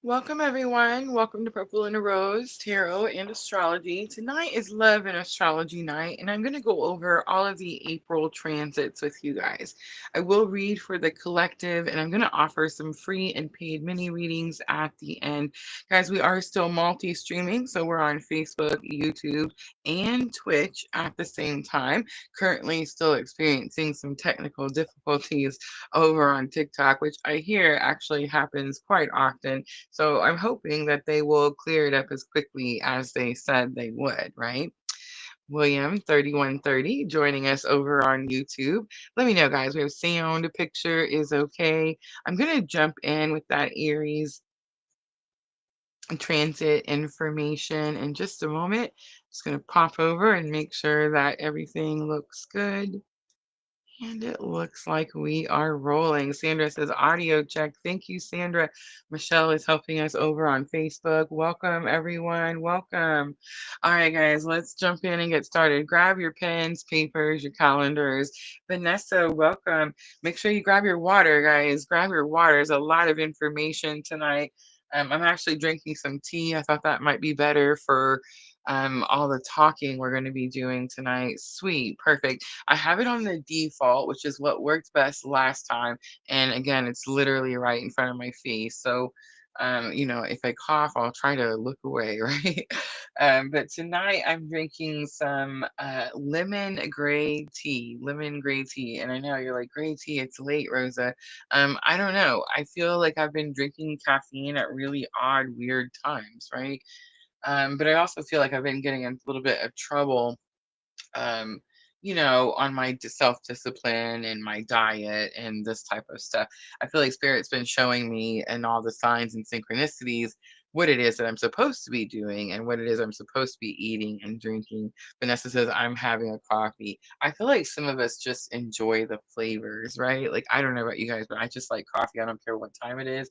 Welcome, everyone. Welcome to Purple and a Rose Tarot and Astrology. Tonight is Love and Astrology Night, and I'm going to go over all of the April transits with you guys. I will read for the collective, and I'm going to offer some free and paid mini readings at the end. Guys, we are still multi streaming, so we're on Facebook, YouTube, and Twitch at the same time. Currently, still experiencing some technical difficulties over on TikTok, which I hear actually happens quite often, so I'm hoping that they will clear it up as quickly as they said they would, right? William 3130 joining us over on YouTube. Let me know, guys. We have sound, a picture is okay. I'm gonna jump in with that Aries transit information in just a moment. Just gonna pop over and make sure that everything looks good. And it looks like we are rolling. Sandra says audio check. Thank you, Sandra. Michelle is helping us over on Facebook. Welcome, everyone. Welcome. All right, guys, let's jump in and get started. Grab your pens, papers, your calendars. Vanessa, welcome. Make sure you grab your water, guys. Grab your water. There's a lot of information tonight. I'm actually drinking some tea. I thought that might be better for all the talking we're going to be doing tonight. Sweet, perfect. I have it on the default, which is what worked best last time. And again, it's literally right in front of my face. So, if I cough, I'll try to look away, right? But tonight I'm drinking some lemon gray tea. And I know you're like, gray tea, it's late, Rosa. I don't know. I feel like I've been drinking caffeine at really odd, weird times, right? But I also feel like I've been getting in a little bit of trouble, um, on my self discipline and my diet and this type of stuff. I feel like Spirit's been showing me and all the signs and synchronicities what it is that I'm supposed to be doing and what it is I'm supposed to be eating and drinking. Vanessa says, I'm having a coffee. I feel like some of us just enjoy the flavors, right? Like, I don't know about you guys, but I just like coffee. I don't care what time it is.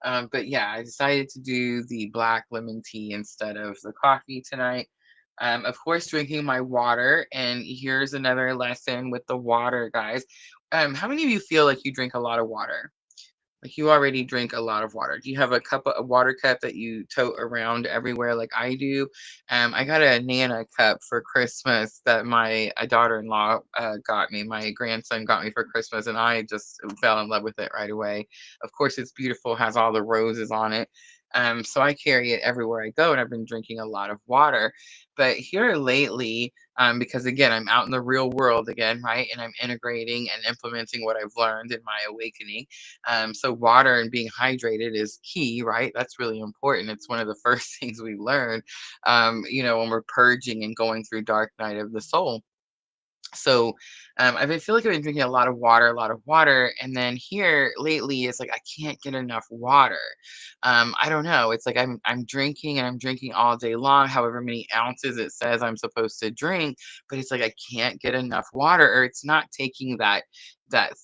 But yeah, I decided to do the black lemon tea instead of the coffee tonight. Of course, drinking my water. And here's another lesson with the water, guys. How many of you feel like you drink a lot of water? Like you already drink a lot of water. Do you have a water cup that you tote around everywhere like I do? I got a Nana cup for Christmas that my daughter-in-law got me. My grandson got me for Christmas, and I just fell in love with it right away. Of course, it's beautiful, has all the roses on it. So I carry it everywhere I go, and I've been drinking a lot of water. But here lately, because again, I'm out in the real world again, right? And I'm integrating and implementing what I've learned in my awakening. So water and being hydrated is key, right? That's really important. It's one of the first things we learn, when we're purging and going through dark night of the soul. So feel like I've been drinking a lot of water, and then here lately it's like I can't get enough water. I don't know. It's like I'm drinking and I'm drinking all day long, however many ounces it says I'm supposed to drink, but it's like I can't get enough water, or it's not taking that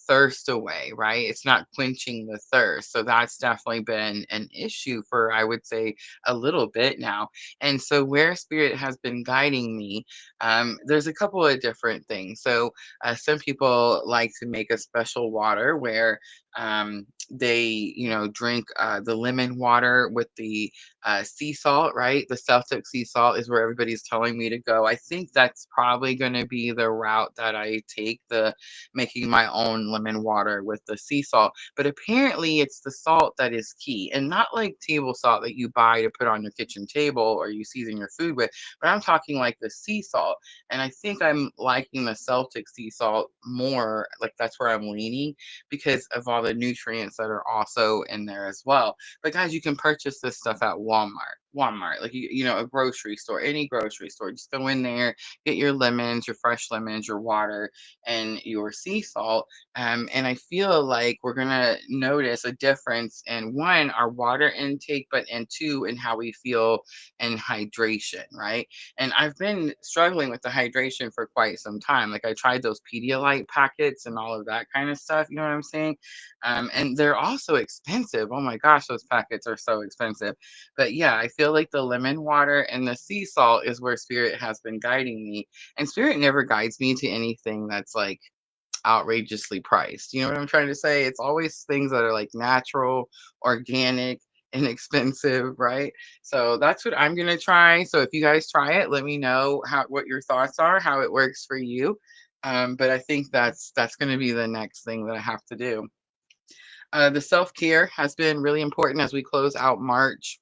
thirst away, right? It's not quenching the thirst. So that's definitely been an issue for, I would say, a little bit now. And so where spirit has been guiding me, there's a couple of different things. So some people like to make a special water where they, drink the lemon water with the sea salt, right? The Celtic sea salt is where everybody's telling me to go. I think that's probably going to be the route that I take, the making my own lemon water with the sea salt. But apparently, it's the salt that is key, and not like table salt that you buy to put on your kitchen table or you season your food with, but I'm talking like the sea salt. And I think I'm liking the Celtic sea salt more. Like that's where I'm leaning because of all the nutrients that are also in there as well. But guys, you can purchase this stuff at Walmart. Walmart, like a grocery store, any grocery store. Just go in there, get your lemons, your fresh lemons, your water, and your sea salt. And I feel like we're gonna notice a difference in one, our water intake, but and two, in how we feel and hydration, right? And I've been struggling with the hydration for quite some time. Like I tried those Pedialyte packets and all of that kind of stuff. You know what I'm saying? And they're also expensive. Oh my gosh, those packets are so expensive. But yeah, I feel like the lemon water and the sea salt is where spirit has been guiding me. And spirit never guides me to anything that's like outrageously priced. You know what I'm trying to say? It's always things that are like natural, organic, inexpensive, right? So that's what I'm gonna try. So if you guys try it, let me know what your thoughts are, how it works for you. But I think that's gonna be the next thing that I have to do. The self care has been really important as we close out March.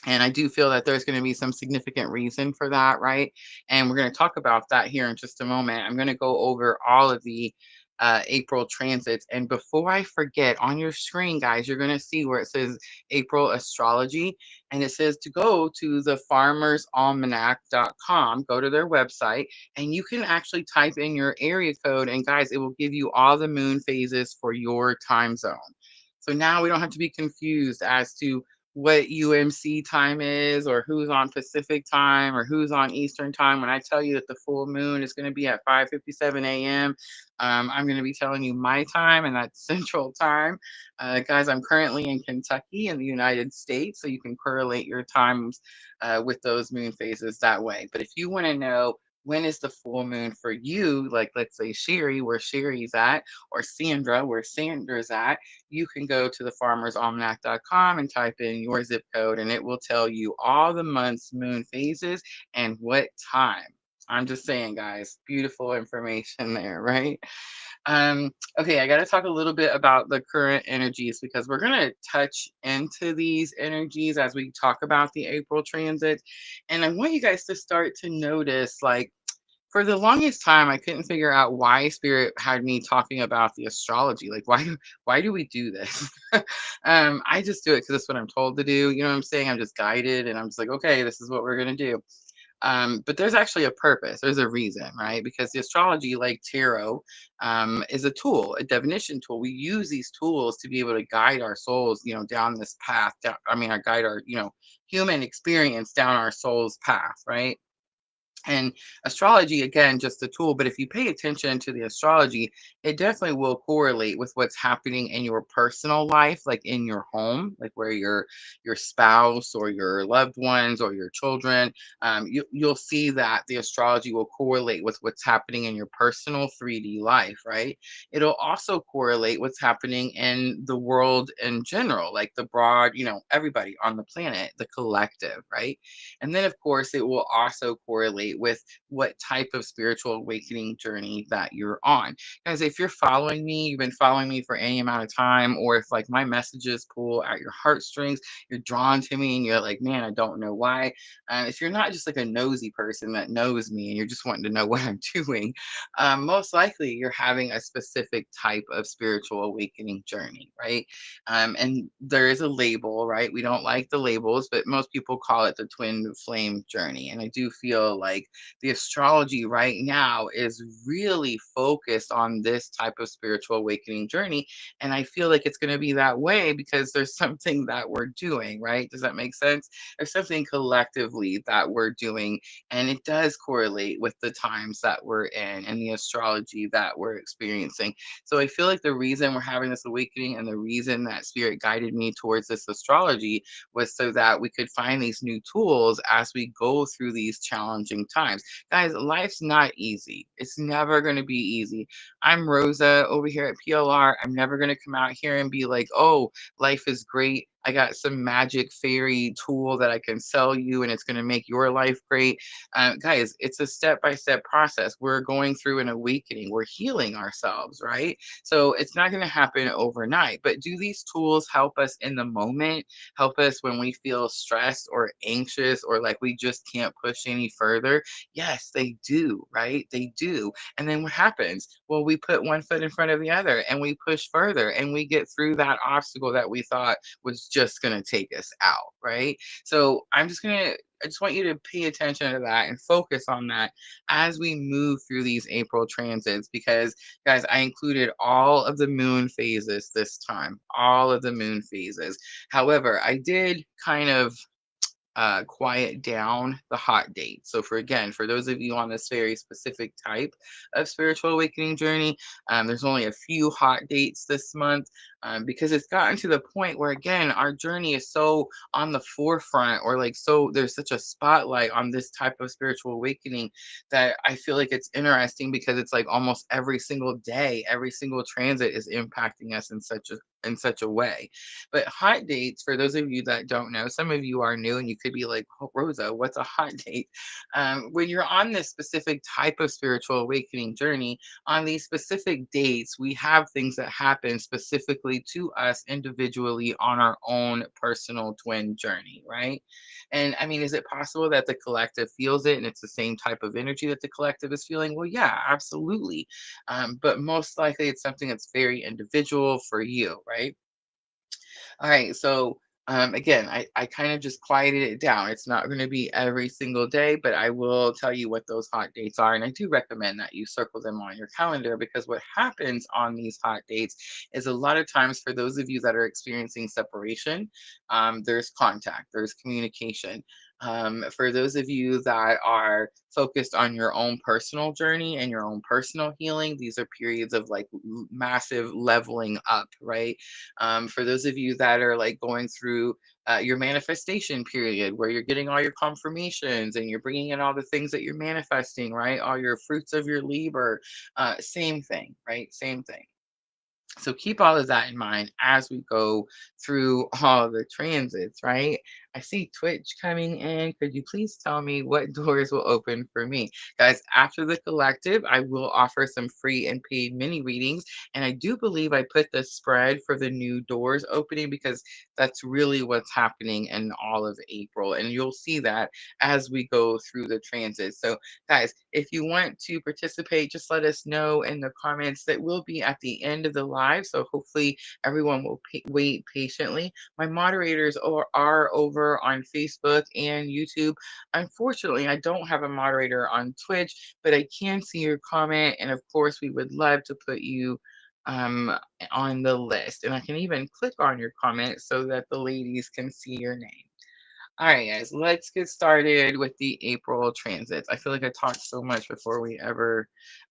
And I do feel that there's going to be some significant reason for that, right? And we're going to talk about that here in just a moment. I'm going to go over all of the April transits. And before I forget, on your screen, guys, you're going to see where it says April astrology. And it says to go to the farmersalmanac.com, go to their website, and you can actually type in your area code. And guys, it will give you all the moon phases for your time zone. So now we don't have to be confused as to what UMC time is or who's on Pacific time or who's on Eastern time. When I tell you that the full moon is going to be at 5:57 a.m., I'm going to be telling you my time, and that's Central time. Guys, I'm currently in Kentucky in the United States, so you can correlate your times with those moon phases that way. But if you want to know when is the full moon for you, like let's say Sherry, where Sherry's at, or Sandra, where Sandra's at, you can go to the farmersalmanac.com and type in your zip code, and it will tell you all the months, moon phases, and what time. I'm just saying, guys, beautiful information there, right? Um, okay, I got to talk a little bit about the current energies because we're going to touch into these energies as we talk about the April transit. And I want you guys to start to notice, like, for the longest time, I couldn't figure out why Spirit had me talking about the astrology. Like, why do we do this? I just do it because it's what I'm told to do. You know what I'm saying? I'm just guided, and I'm just like, okay, this is what we're gonna do. But there's actually a purpose. There's a reason, right? Because the astrology, like tarot, is a tool, a divination tool. We use these tools to be able to guide our souls, down this path. Down, I mean, guide our, human experience down our soul's path, right? And astrology, again, just a tool, but if you pay attention to the astrology, it definitely will correlate with what's happening in your personal life, like in your home, like where your spouse or your loved ones or your children. You'll see that the astrology will correlate with what's happening in your personal 3D life, right? It'll also correlate what's happening in the world in general, like the broad, everybody on the planet, the collective, right? And then, of course, it will also correlate with what type of spiritual awakening journey that you're on. Guys, if you're following me, you've been following me for any amount of time, or if like my messages pull at your heartstrings, you're drawn to me and you're like, man, I don't know why. If you're not just like a nosy person that knows me and you're just wanting to know what I'm doing, most likely you're having a specific type of spiritual awakening journey, right? And there is a label, right? We don't like the labels, but most people call it the twin flame journey. And I do feel like the astrology right now is really focused on this type of spiritual awakening journey. And I feel like it's going to be that way because there's something that we're doing, right? Does that make sense? There's something collectively that we're doing, and it does correlate with the times that we're in and the astrology that we're experiencing. So I feel like the reason we're having this awakening and the reason that Spirit guided me towards this astrology was so that we could find these new tools as we go through these challenging times. Guys, life's not easy. It's never going to be easy. I'm Rosa over here at PLR. I'm never going to come out here and be like, oh, life is great. I got some magic fairy tool that I can sell you and it's going to make your life great. Guys, it's a step by step process. We're going through an awakening, we're healing ourselves, right? So it's not going to happen overnight. But do these tools help us in the moment? Help us when we feel stressed or anxious or like we just can't push any further? Yes, they do, right? They do. And then what happens? Well, we put one foot in front of the other and we push further and we get through that obstacle that we thought was just going to take us out, right? So I just want you to pay attention to that and focus on that as we move through these April transits because, guys, I included all of the moon phases this time, all of the moon phases. However, I did kind of quiet down the hot dates. So for those of you on this very specific type of spiritual awakening journey, there's only a few hot dates this month. because it's gotten to the point where, again, our journey is so on the forefront, or like, so there's such a spotlight on this type of spiritual awakening, that I feel like it's interesting, because it's like almost every single day, every single transit is impacting us in such a way. But hot dates, for those of you that don't know, some of you are new and you could be like, oh, Rosa, what's a hot date? When you're on this specific type of spiritual awakening journey, on these specific dates, we have things that happen specifically to us individually on our own personal twin journey, right? And I mean, is it possible that the collective feels it and it's the same type of energy that the collective is feeling? Well, yeah, absolutely. But most likely it's something that's very individual for you, right? All right, so again, I kind of just quieted it down. It's not going to be every single day, but I will tell you what those hot dates are. And I do recommend that you circle them on your calendar, because what happens on these hot dates is, a lot of times, for those of you that are experiencing separation, there's contact, there's communication. For those of you that are focused on your own personal journey and your own personal healing, these are periods of like massive leveling up, right? For those of you that are like going through your manifestation period, where you're getting all your confirmations and you're bringing in all the things that you're manifesting, right? All your fruits of your labor, same thing, right? Same thing. So keep all of that in mind as we go through all the transits, right? I see Twitch coming in. Could you please tell me what doors will open for me? Guys, after the collective, I will offer some free and paid mini readings. And I do believe I put the spread for the new doors opening, because that's really what's happening in all of April. And you'll see that as we go through the transit. So guys, if you want to participate, just let us know in the comments. That will be at the end of the live. So hopefully everyone will wait patiently. My moderators are over on Facebook and YouTube. Unfortunately, I don't have a moderator on Twitch, but I can see your comment. And of course, we would love to put you um, on the list. And I can even click on your comment so that the ladies can see your name. All right, guys, let's get started with the April transits. I feel like I talked so much before we ever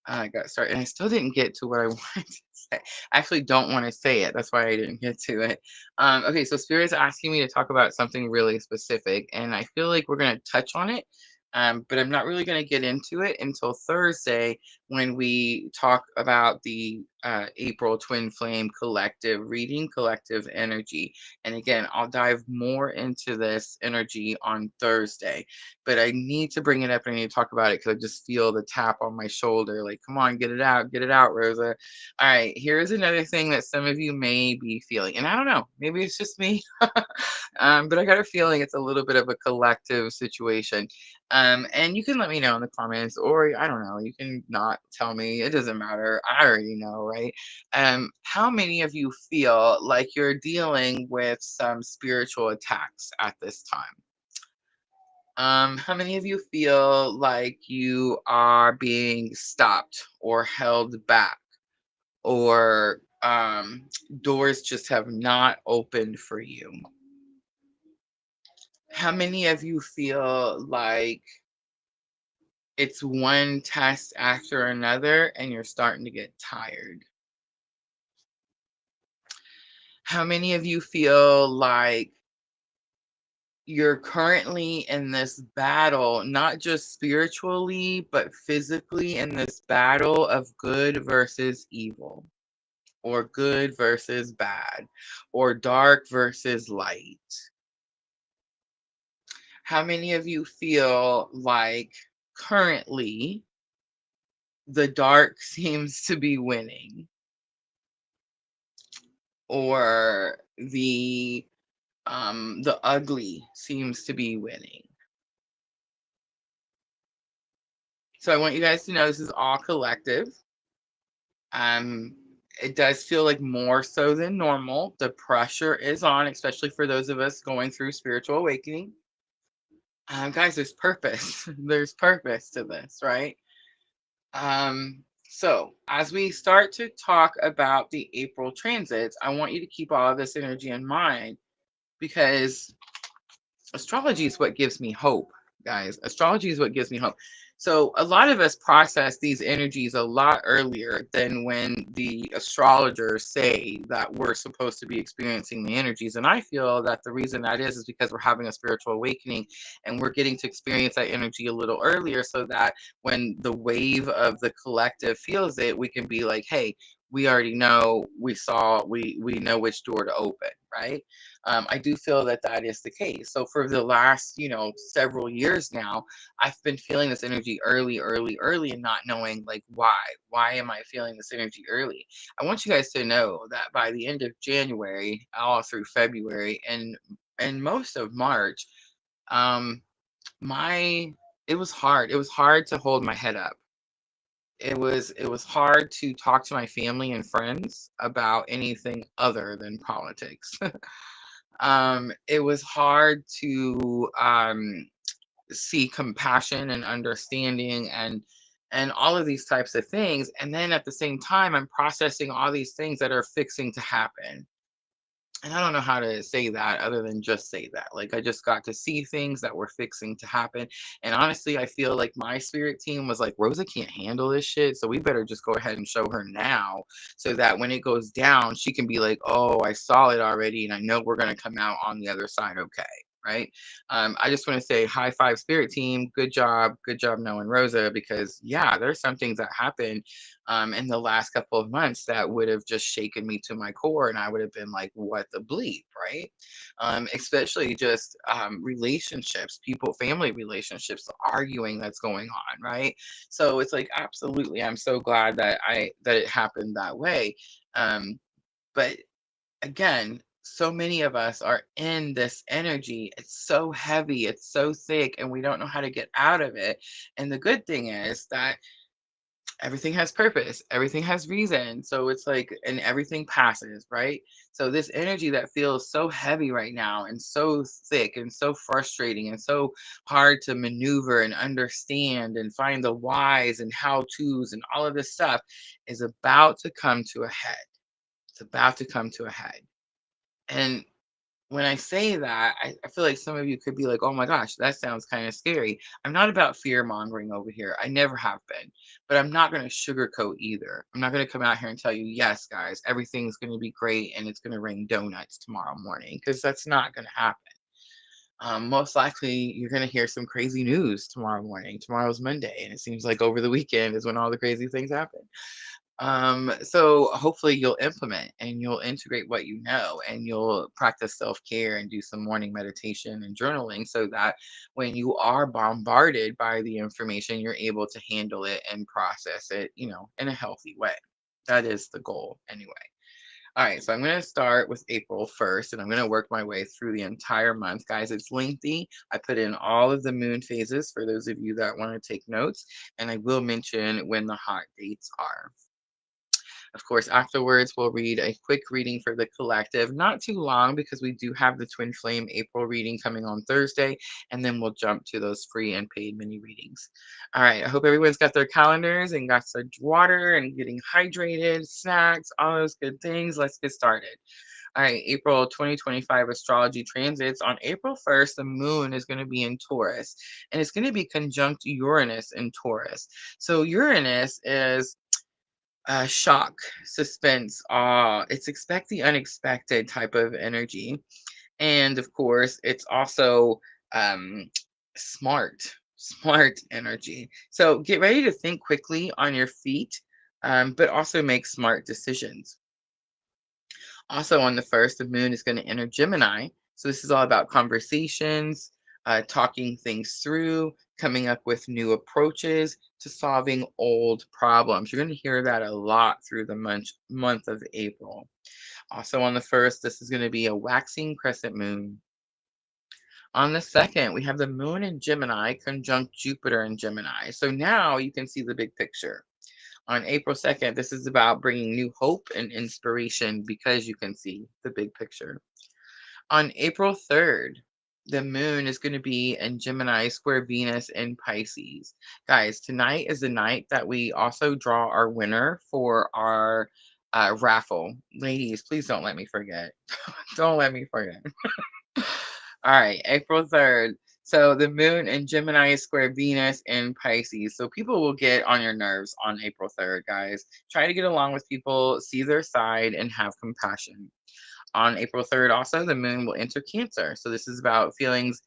got started, and I still didn't get to what I wanted to say. I actually don't want to say it. That's why I didn't get to it. Okay, so Spirit's asking me to talk about something really specific, and I feel like we're going to touch on it, but I'm not really going to get into it until Thursday, when we talk about the April Twin Flame collective reading, collective energy. And again, I'll dive more into this energy on Thursday, but I need to bring it up and I need to talk about it, because I just feel the tap on my shoulder. Like, come on, get it out, Rosa. All right, here's another thing that some of you may be feeling. And I don't know, maybe it's just me, but I got a feeling it's a little bit of a collective situation. And you can let me know in the comments, or I don't know, you can not tell me. It doesn't matter. I already know, right? How many of you feel like you're dealing with some spiritual attacks at this time? How many of you feel like you are being stopped or held back, or doors just have not opened for you? How many of you feel like it's one test after another and you're starting to get tired? How many of you feel like you're currently in this battle, not just spiritually, but physically, in this battle of good versus evil, or good versus bad, or dark versus light? How many of you feel like currently the dark seems to be winning, or the ugly seems to be winning? So I want you guys to know this is all collective. Um, it does feel like more so than normal. The pressure is on, especially for those of us going through spiritual awakening. Guys, there's purpose. There's purpose to this, right? So as we start to talk about the April transits, I want you to keep all of this energy in mind, because astrology is what gives me hope, guys. Astrology is what gives me hope. So a lot of us process these energies a lot earlier than when the astrologers say that we're supposed to be experiencing the energies. And I feel that the reason that is because we're having a spiritual awakening and we're getting to experience that energy a little earlier so that when the wave of the collective feels it, we can be like, hey, we already know, we saw, we know which door to open, right? I do feel that that is the case. So for the last, several years now, I've been feeling this energy early, early, early, and not knowing like why. Why am I feeling this energy early? I want you guys to know that by the end of January, all through February, and most of March, um, my it was hard. It was hard to hold my head up. It was hard to talk to my family and friends about anything other than politics. It was hard to see compassion and understanding and all of these types of things, and then at the same time I'm processing all these things that are fixing to happen. And I don't know how to say that other than just say that. Like, I just got to see things that were fixing to happen. And honestly, I feel like my spirit team was like, Rosa can't handle this shit. So we better just go ahead and show her now so that when it goes down, she can be like, oh, I saw it already. And I know we're going to come out on the other side okay. Right. I just want to say high five, spirit team. Good job. Good job knowing Rosa because, yeah, there's some things that happen in the last couple of months that would have just shaken me to my core. And I would have been like, what the bleep, right? Especially just relationships, people, family relationships, the arguing that's going on, right? So it's like, absolutely, I'm so glad that it happened that way. But again, so many of us are in this energy. It's so heavy, it's so thick, and we don't know how to get out of it. And the good thing is that everything has purpose, everything has reason. So it's like, and everything passes, right? So this energy that feels so heavy right now and so thick and so frustrating and so hard to maneuver and understand and find the whys and how to's and all of this stuff is about to come to a head. It's about to come to a head. And when I say that, I feel like some of you could be like, oh my gosh, that sounds kind of scary. I'm not about fear mongering over here. I never have been. But I'm not going to sugarcoat either. I'm not going to come out here and tell you, yes, guys, everything's going to be great and it's going to rain donuts tomorrow morning, because that's not going to happen. Most likely, you're going to hear some crazy news tomorrow morning. Tomorrow's Monday, and it seems like over the weekend is when all the crazy things happen. So hopefully you'll implement and you'll integrate what you know, and you'll practice self-care and do some morning meditation and journaling so that when you are bombarded by the information, you're able to handle it and process it, in a healthy way. That is the goal anyway. All right, so I'm going to start with April 1st and I'm going to work my way through the entire month. Guys, it's lengthy. I put in all of the moon phases for those of you that want to take notes, and I will mention when the hot dates are. Of course, afterwards, we'll read a quick reading for the collective, not too long because we do have the Twin Flame April reading coming on Thursday, and then we'll jump to those free and paid mini readings. All right, I hope everyone's got their calendars and got some water and getting hydrated, snacks, all those good things. Let's get started. All right, April 2025 astrology transits. On April 1st, the moon is going to be in Taurus, and it's going to be conjunct Uranus in Taurus. So Uranus is shock, suspense, awe. It's expect the unexpected type of energy. And of course, it's also um, smart, smart energy. So get ready to think quickly on your feet, but also make smart decisions. Also, on the 1st, the moon is going to enter Gemini. So, this is all about conversations, talking things through, coming up with new approaches to solving old problems. You're going to hear that a lot through the month of April. Also, on the 1st, this is going to be a waxing crescent moon. On the 2nd, we have the moon in Gemini conjunct Jupiter in Gemini. So now you can see the big picture. On April 2nd, this is about bringing new hope and inspiration because you can see the big picture. On April 3rd, the moon is going to be in Gemini square Venus in Pisces. Guys, tonight is the night that we also draw our winner for our raffle. Ladies, please don't let me forget. Don't let me forget. All right, April 3rd. So the moon in Gemini is square Venus in Pisces. So people will get on your nerves on April 3rd, guys. Try to get along with people, see their side, and have compassion. On April 3rd, also, the moon will enter Cancer. So this is about feelings,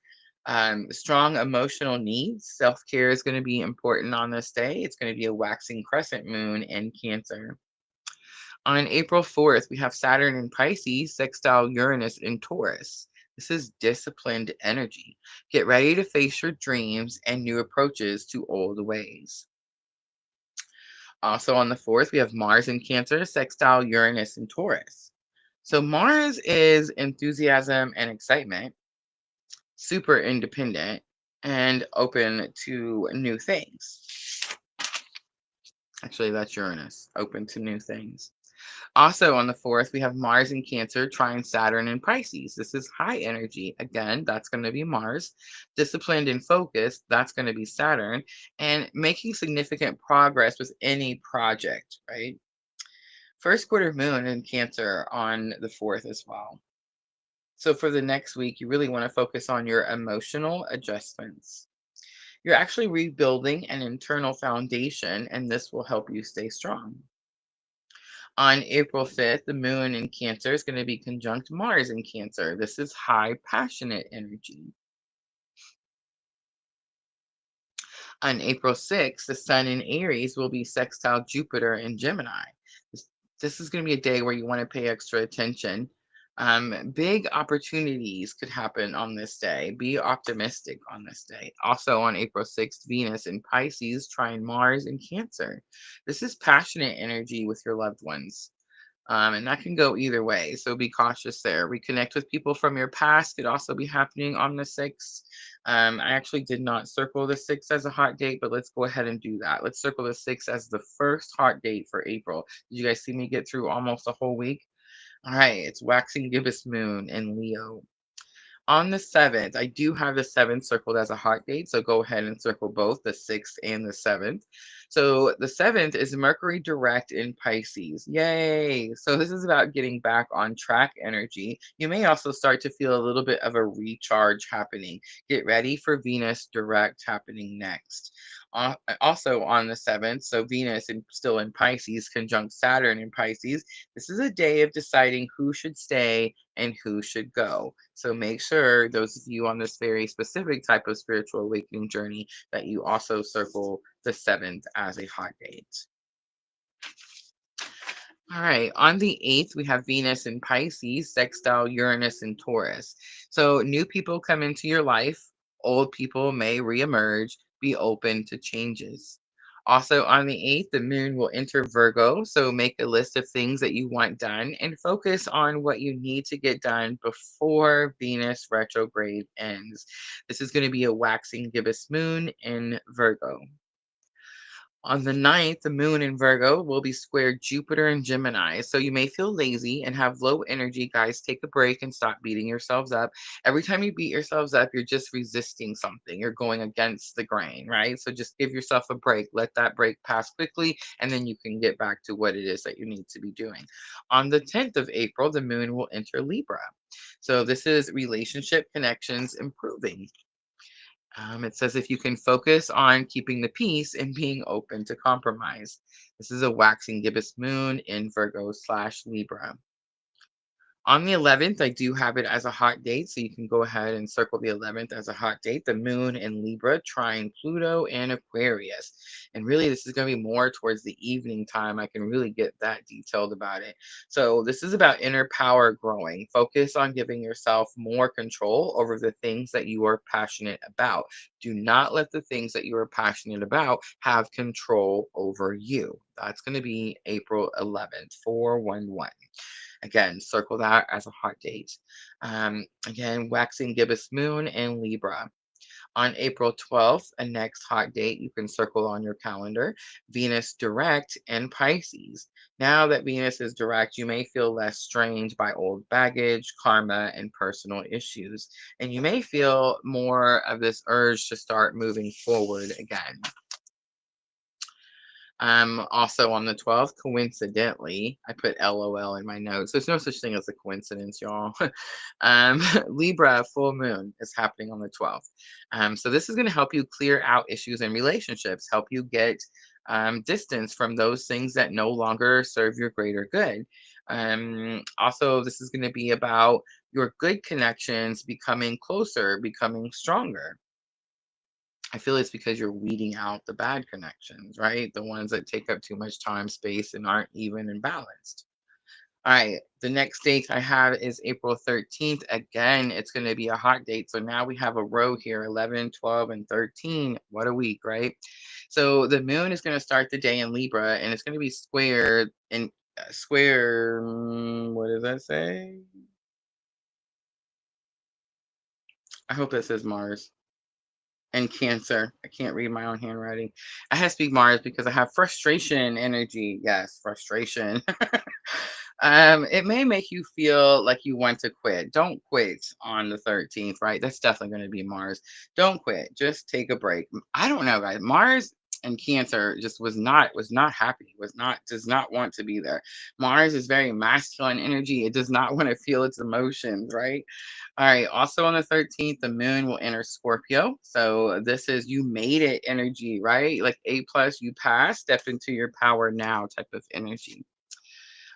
strong emotional needs. Self care is going to be important on this day. It's going to be a waxing crescent moon in Cancer. On April 4th, we have Saturn in Pisces, sextile Uranus in Taurus. This is disciplined energy. Get ready to face your dreams and new approaches to old ways. Also on the 4th, we have Mars in Cancer, sextile Uranus in Taurus. So Mars is enthusiasm and excitement, super independent, and open to new things. Actually, that's Uranus, open to new things. Also on the 4th, we have Mars in Cancer, trine Saturn in Pisces. This is high energy. Again, that's going to be Mars. Disciplined and focused, that's going to be Saturn. And making significant progress with any project, right? First quarter moon in Cancer on the 4th as well. So for the next week, you really want to focus on your emotional adjustments. You're actually rebuilding an internal foundation, and this will help you stay strong. On April 5th, the moon in Cancer is going to be conjunct Mars in Cancer. This is high, passionate energy. On April 6th, the sun in Aries will be sextile Jupiter in Gemini. This, this is going to be a day where you want to pay extra attention. Big opportunities could happen on this day. Be optimistic on this day. Also, on April 6th, Venus in Pisces, trine Mars in Cancer. This is passionate energy with your loved ones. And that can go either way. So be cautious there. Reconnect with people from your past could also be happening on the 6th. I actually did not circle the 6th as a hot date, but let's go ahead and do that. Let's circle the 6th as the first hot date for April. Did you guys see me get through almost a whole week? All right, it's waxing gibbous moon in Leo. On the 7th, I do have the 7th circled as a hot date, so go ahead and circle both the 6th and the 7th. So the 7th is Mercury direct in Pisces. Yay! So this is about getting back on track energy. You may also start to feel a little bit of a recharge happening. Get ready for Venus direct happening next. Also on the 7th, so Venus still in Pisces, conjunct Saturn in Pisces. This is a day of deciding who should stay and who should go. So make sure, those of you on this very specific type of spiritual awakening journey, that you also circle the 7th as a hot date. All right, on the 8th, we have Venus in Pisces, sextile Uranus in Taurus. So new people come into your life, old people may reemerge, be open to changes. Also on the 8th, the moon will enter Virgo, so make a list of things that you want done and focus on what you need to get done before Venus retrograde ends. This is going to be a waxing gibbous moon in Virgo. On the 9th, the moon in Virgo will be square Jupiter and Gemini. So you may feel lazy and have low energy. Guys, take a break and stop beating yourselves up. Every time you beat yourselves up, you're just resisting something. You're going against the grain, right? So just give yourself a break. Let that break pass quickly, and then you can get back to what it is that you need to be doing. On the 10th of April, the moon will enter Libra. So this is relationship connections improving. It says if you can focus on keeping the peace and being open to compromise. This is a waxing gibbous moon in Virgo slash Libra. On the 11th, I do have it as a hot date, so you can go ahead and circle the 11th as a hot date. The moon in Libra, trine Pluto and Aquarius. And really, this is going to be more towards the evening time. I can really get that detailed about it. So, this is about inner power growing. Focus on giving yourself more control over the things that you are passionate about. Do not let the things that you are passionate about have control over you. That's going to be April 11th, 411. Again, circle that as a hot date. Again, waxing gibbous moon in Libra. On April 12th, a next hot date you can circle on your calendar, Venus direct in Pisces. Now that Venus is direct, you may feel less strained by old baggage, karma, and personal issues. And you may feel more of this urge to start moving forward again. Also on the 12th, coincidentally, I put LOL in my notes. There's no such thing as a coincidence, y'all. Libra full moon is happening on the 12th. So this is going to help you clear out issues in relationships, help you get distance from those things that no longer serve your greater good. Also, this is going to be about your good connections becoming closer, becoming stronger. I feel it's because you're weeding out the bad connections, right? The ones that take up too much time, space, and aren't even and balanced. All right, the next date I have is April 13th. Again, it's going to be a hot date. So now we have a row here 11, 12, and 13. What a week, right? So the moon is going to start the day in Libra and it's going to be squared in what does that say? I hope that says Mars. And Cancer. I can't read my own handwriting. I have to speak Mars because I have frustration energy. Yes, frustration. It may make you feel like you want to quit. Don't quit on the 13th, right? That's definitely going to be Mars. Don't quit. Just take a break. I don't know, guys. Mars and Cancer just was not happy. Was not does not want to be there. Mars is very masculine energy. It does not want to feel its emotions, right? All right. Also on the 13th, the moon will enter Scorpio. So this is you made it energy, right? Like A plus, you passed, step into your power now type of energy.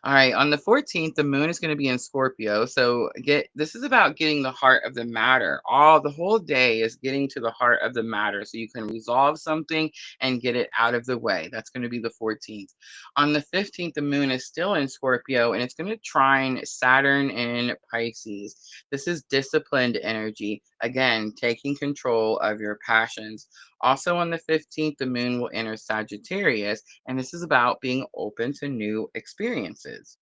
All right, on the 14th, the moon is going to be in Scorpio. So get this is about getting the heart of the matter. All the whole day is getting to the heart of the matter so you can resolve something and get it out of the way. That's going to be the 14th. On the 15th, the moon is still in Scorpio and it's going to trine Saturn in Pisces. This is disciplined energy. Again, taking control of your passions. Also on the 15th, the moon will enter Sagittarius and this is about being open to new experiences.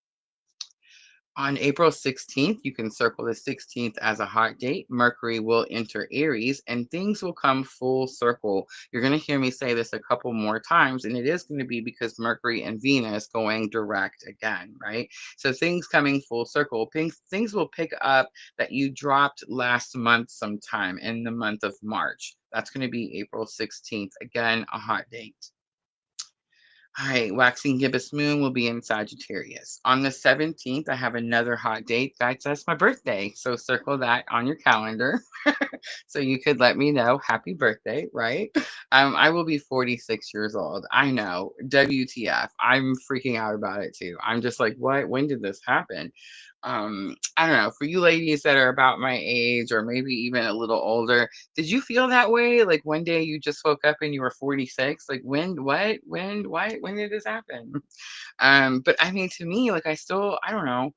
On April 16th, you can circle the 16th as a hot date. Mercury will enter Aries and things will come full circle. You're going to hear me say this a couple more times, and it is going to be because Mercury and Venus going direct again, right? So things coming full circle. Things will pick up that you dropped last month sometime in the month of March. That's going to be April 16th. Again, a hot date. All right, waxing gibbous moon will be in Sagittarius. On the 17th, I have another hot date. Guys, that's my birthday. So circle that on your calendar. So you could let me know happy birthday, right? I will be 46 years old. I know. WTF. I'm freaking out about it too. I'm just like, what? When did this happen? I don't know. For you ladies that are about my age or maybe even a little older, did you feel that way? Like one day you just woke up and you were 46? Like when, what, when, why, when did this happen? But I mean, to me, like I don't know.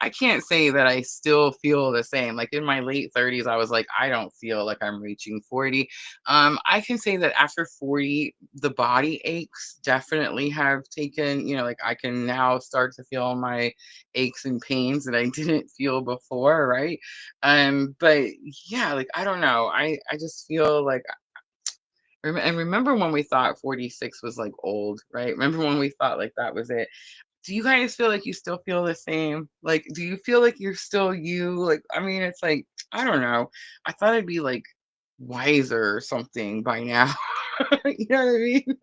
I can't say that I still feel the same. Like in my late 30s, I was like, I don't feel like I'm reaching 40. I can say that after 40, the body aches definitely have taken, like I can now start to feel my aches and pains that I didn't feel before, right? But yeah, like I don't know. I just feel like and remember when we thought 46 was like old, right? Remember when we thought like that was it? Do you guys feel like you still feel the same? Like, do you feel like you're still you? Like, I mean, it's like, I don't know. I thought I'd be like wiser or something by now. You know what I mean?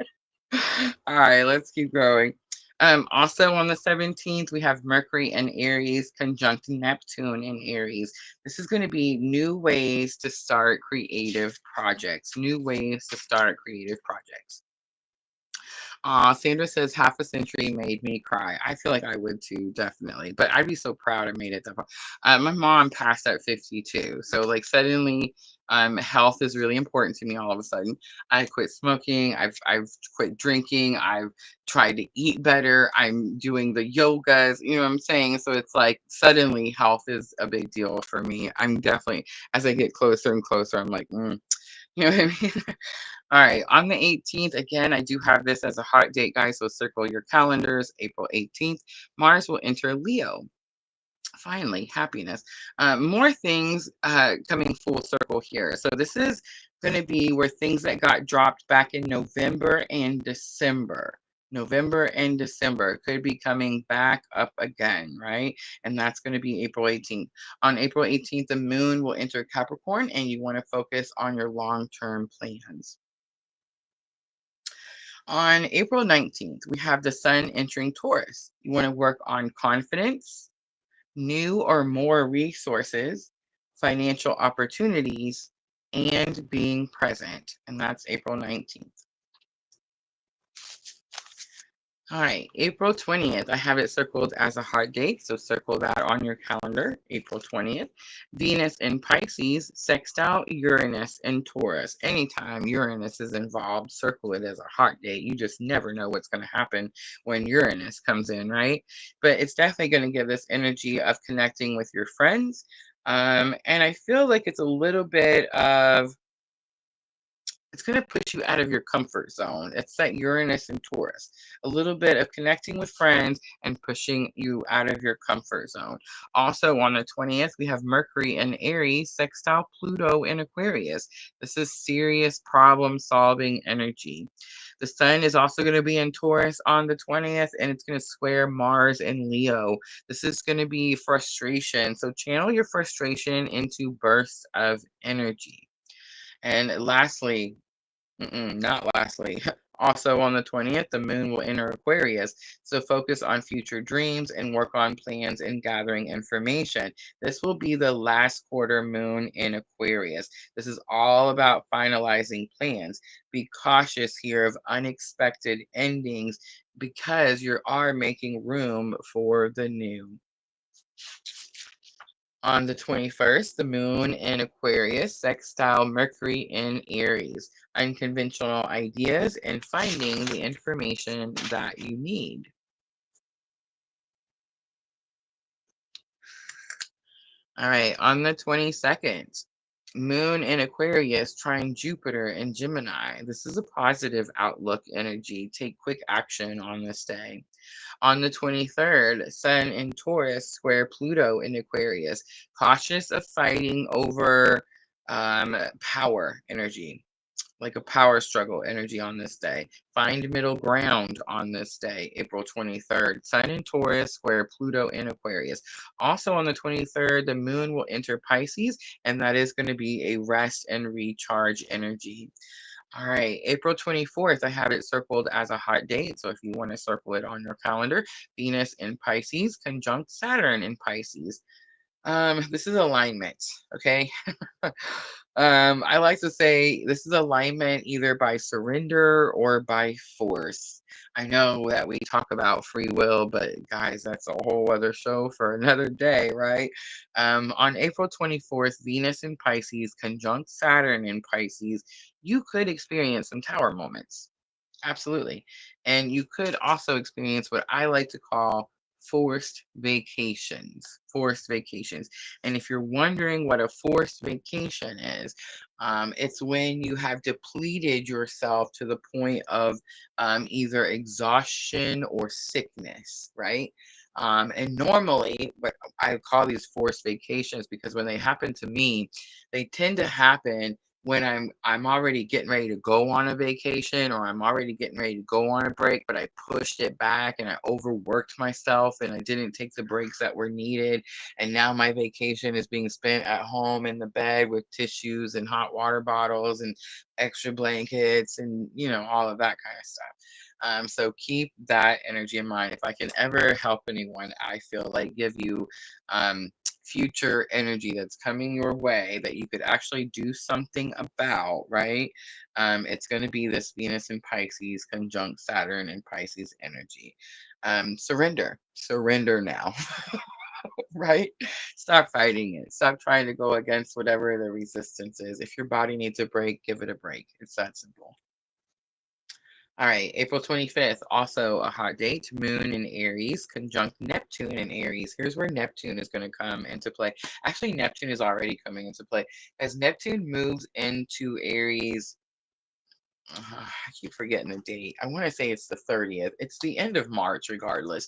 All right, let's keep going. Also on the 17th, we have Mercury and Aries conjunct Neptune in Aries. This is going to be new ways to start creative projects, new ways to start creative projects. Sandra says half a century made me cry. I feel like I would too, definitely. But I'd be so proud I made it that far. My mom passed at 52. So like suddenly health is really important to me all of a sudden. I quit smoking, I've quit drinking, I've tried to eat better, I'm doing the yogas, you know what I'm saying? So it's like suddenly health is a big deal for me. I'm definitely as I get closer and closer, I'm like, you know what I mean? All right, on the 18th, again, I do have this as a hot date, guys, so circle your calendars. April 18th, Mars will enter Leo. Finally, happiness. More things coming full circle here. So this is going to be where things that got dropped back in November and December. November and December could be coming back up again, right? And that's going to be April 18th. On April 18th, the moon will enter Capricorn, and you want to focus on your long term plans. On April 19th, we have the sun entering Taurus. You want to work on confidence, new or more resources, financial opportunities, and being present. And that's April 19th. All right, April 20th, I have it circled as a hard date, so circle that on your calendar, April 20th. Venus in Pisces, sextile Uranus in Taurus. Anytime Uranus is involved, circle it as a hard date. You just never know what's going to happen when Uranus comes in, right? But it's definitely going to give this energy of connecting with your friends. And I feel like it's a little bit of it's going to push you out of your comfort zone. It's that Uranus and Taurus, a little bit of connecting with friends and pushing you out of your comfort zone. Also, on the 20th, we have Mercury in Aries, sextile Pluto in Aquarius. This is serious problem solving energy. The sun is also going to be in Taurus on the 20th, and it's going to square Mars and Leo. This is going to be frustration. So, channel your frustration into bursts of energy. And lastly, not lastly. Also on the 20th, the moon will enter Aquarius. So focus on future dreams and work on plans and gathering information. This will be the last quarter moon in Aquarius. This is all about finalizing plans. Be cautious here of unexpected endings because you are making room for the new. On the 21st, the moon in Aquarius, sextile Mercury in Aries. Unconventional ideas and finding the information that you need. All right, on the 22nd, moon in Aquarius trying Jupiter in Gemini. This is a positive outlook energy. Take quick action on this day. On the 23rd, Sun in Taurus square Pluto in Aquarius. Cautious of fighting over power energy, like a power struggle energy on this day. Find middle ground on this day, April 23rd. Sun in Taurus square Pluto in Aquarius. Also on the 23rd, the moon will enter Pisces, and that is going to be a rest and recharge energy. All right, April 24th, I have it circled as a hot date. So if you want to circle it on your calendar, Venus in Pisces conjunct Saturn in Pisces. This is alignment, okay? I like to say this is alignment either by surrender or by force. I know that we talk about free will, but guys, that's a whole other show for another day, right? On April 24th, Venus in Pisces conjunct Saturn in Pisces, you could experience some tower moments. Absolutely. And you could also experience what I like to call forced vacations. Forced vacations. And if you're wondering what a forced vacation is, it's when you have depleted yourself to the point of either exhaustion or sickness, right? And normally, what I call these forced vacations because when they happen to me, they tend to happen when I'm already getting ready to go on a vacation or I'm already getting ready to go on a break, but I pushed it back and I overworked myself and I didn't take the breaks that were needed. And now my vacation is being spent at home in the bed with tissues and hot water bottles and extra blankets and all of that kind of stuff. So keep that energy in mind. If I can ever help anyone, I feel like give you future energy that's coming your way that you could actually do something about, right? It's going to be this Venus in Pisces conjunct Saturn and Pisces energy. Surrender now, right? Stop fighting it. Stop trying to go against whatever the resistance is. If your body needs a break, give it a break. It's that simple. All right, April 25th, also a hot date. Moon in Aries, conjunct Neptune in Aries. Here's where Neptune is going to come into play. Actually, Neptune is already coming into play. As Neptune moves into Aries, I keep forgetting the date. I want to say it's the 30th. It's the end of March, regardless.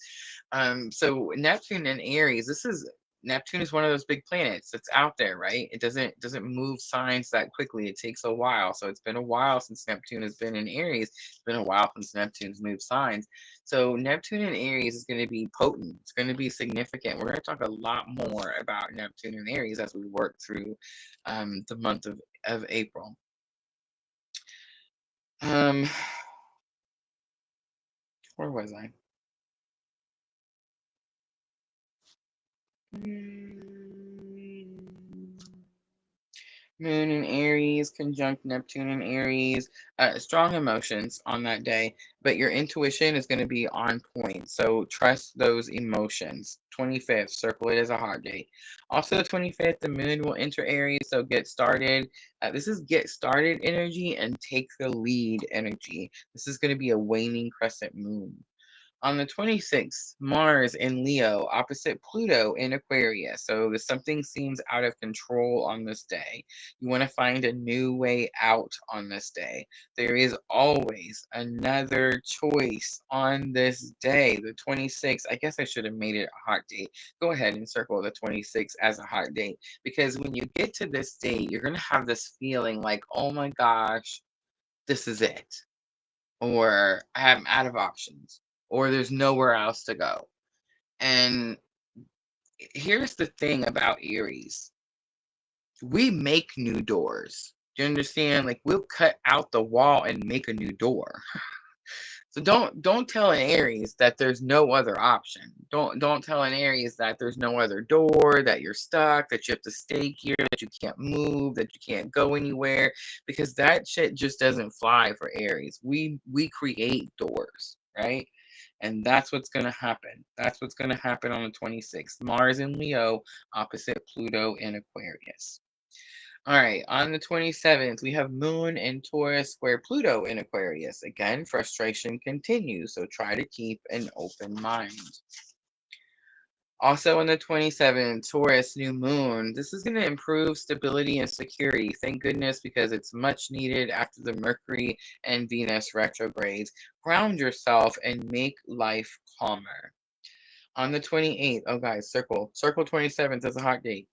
So Neptune and Aries, Neptune is one of those big planets that's out there, right? It doesn't move signs that quickly. It takes a while. So it's been a while since Neptune has been in Aries. It's been a while since Neptune's moved signs. So Neptune in Aries is going to be potent. It's going to be significant. We're going to talk a lot more about Neptune and Aries as we work through the month of April. Um, Where was I? Moon in Aries, conjunct Neptune in Aries. Strong emotions on that day, but your intuition is going to be on point. So trust those emotions. 25th, circle it as a hard day. Also, the 25th, the moon will enter Aries, so get started. This is get started energy and take the lead energy. This is going to be a waning crescent moon. On the 26th, Mars in Leo, opposite Pluto in Aquarius. So something seems out of control on this day. You want to find a new way out on this day. There is always another choice on this day. The 26th, I guess I should have made it a hot date. Go ahead and circle the 26th as a hot date, because when you get to this date, you're going to have this feeling like, oh my gosh, this is it, or I'm out of options, or there's nowhere else to go. And here's the thing about Aries, we make new doors. Do you understand? Like, we'll cut out the wall and make a new door. So don't tell an Aries that there's no other option. Don't tell an Aries that there's no other door, that you're stuck, that you have to stay here, that you can't move, that you can't go anywhere, because that shit just doesn't fly for Aries. We create doors, right? And that's what's going to happen. That's what's going to happen on the 26th. Mars in Leo, opposite Pluto in Aquarius. All right, on the 27th, we have Moon in Taurus square Pluto in Aquarius. Again, frustration continues, so try to keep an open mind. Also on the 27th, Taurus, new moon. This is going to improve stability and security. Thank goodness, because it's much needed after the Mercury and Venus retrogrades. Ground yourself and make life calmer. On the 28th, oh guys, circle 27th is a hot date.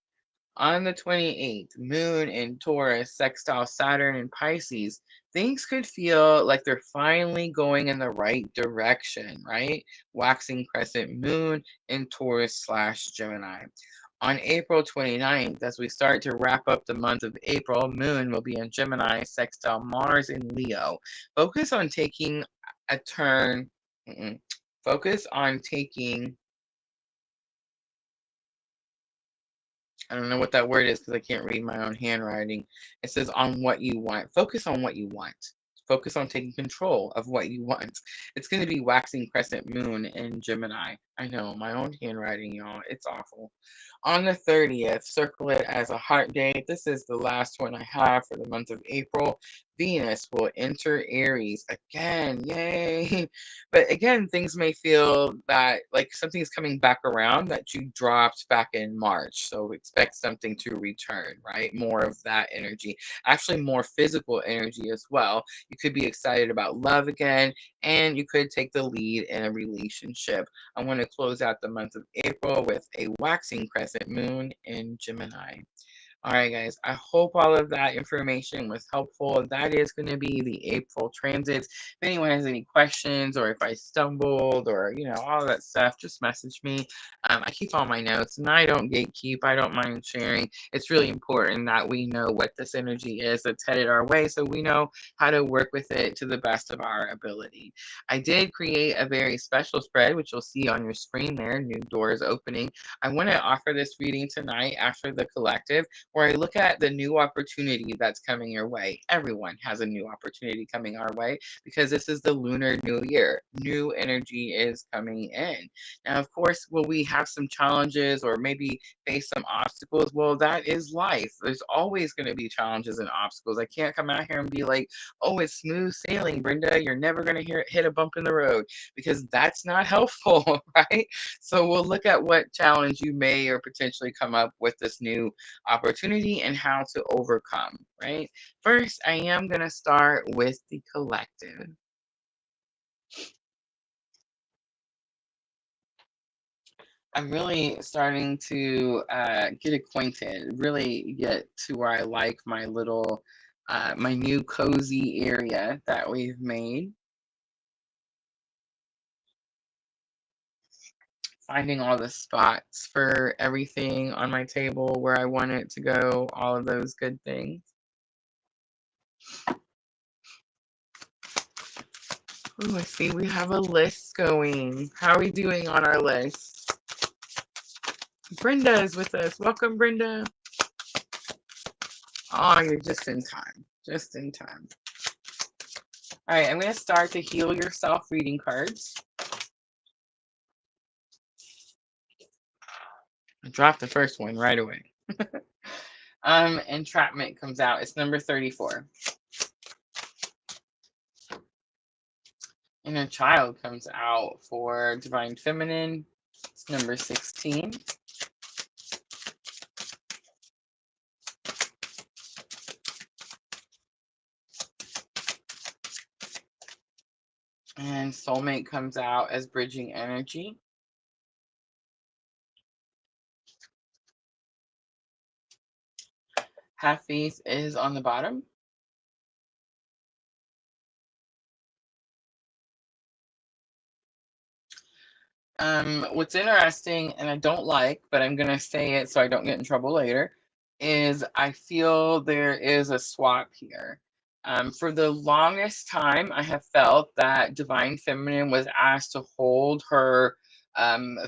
On the 28th, Moon in Taurus, sextile Saturn in Pisces, things could feel like they're finally going in the right direction, right? Waxing crescent Moon in Taurus / Gemini. On April 29th, as we start to wrap up the month of April, Moon will be in Gemini, sextile Mars in Leo. Focus on taking a turn. Focus on taking, I don't know what that word is because I can't read my own handwriting. It says on what you want. Focus on what you want. Focus on taking control of what you want. It's going to be waxing crescent moon in Gemini. I know, my own handwriting, y'all. It's awful. On the 30th, circle it as a heart date. This is the last one I have for the month of April. Venus will enter Aries again. Yay. But again, things may feel that like something's coming back around that you dropped back in March. So expect something to return, right? More of that energy. Actually, more physical energy as well. You could be excited about love again, and you could take the lead in a relationship. I want to close out the month of April with a waxing crescent moon in Gemini. All right, guys, I hope all of that information was helpful. That is going to be the April transits. If anyone has any questions, or if I stumbled, or, all that stuff, just message me. I keep all my notes, and I don't gatekeep. I don't mind sharing. It's really important that we know what this energy is that's headed our way, so we know how to work with it to the best of our ability. I did create a very special spread, which you'll see on your screen there, New Doors Opening. I want to offer this reading tonight after the collective, where I look at the new opportunity that's coming your way. Everyone has a new opportunity coming our way, because this is the lunar new year. New energy is coming in. Now, of course, will we have some challenges or maybe face some obstacles? Well, that is life. There's always going to be challenges and obstacles. I can't come out here and be like, oh, it's smooth sailing, Brenda. You're never going to hit a bump in the road, because that's not helpful, right? So we'll look at what challenge you may or potentially come up with this new opportunity and how to overcome, right? First, I am going to start with the collective. I'm really starting to get acquainted, really get to where I like my little, my new cozy area that we've made. Finding all the spots for everything on my table where I want it to go, all of those good things. Oh, I see we have a list going. How are we doing on our list? Brenda is with us. Welcome, Brenda. Oh, you're just in time. Just in time. All right, I'm going to start the Heal Yourself reading cards. I dropped the first one right away. Entrapment comes out. It's number 34. Inner Child comes out for Divine Feminine. It's number 16. And Soulmate comes out as Bridging Energy. Have Faith is on the bottom. What's interesting, and I don't like, but I'm going to say it so I don't get in trouble later, is I feel there is a swap here. For the longest time, I have felt that Divine Feminine was asked to hold her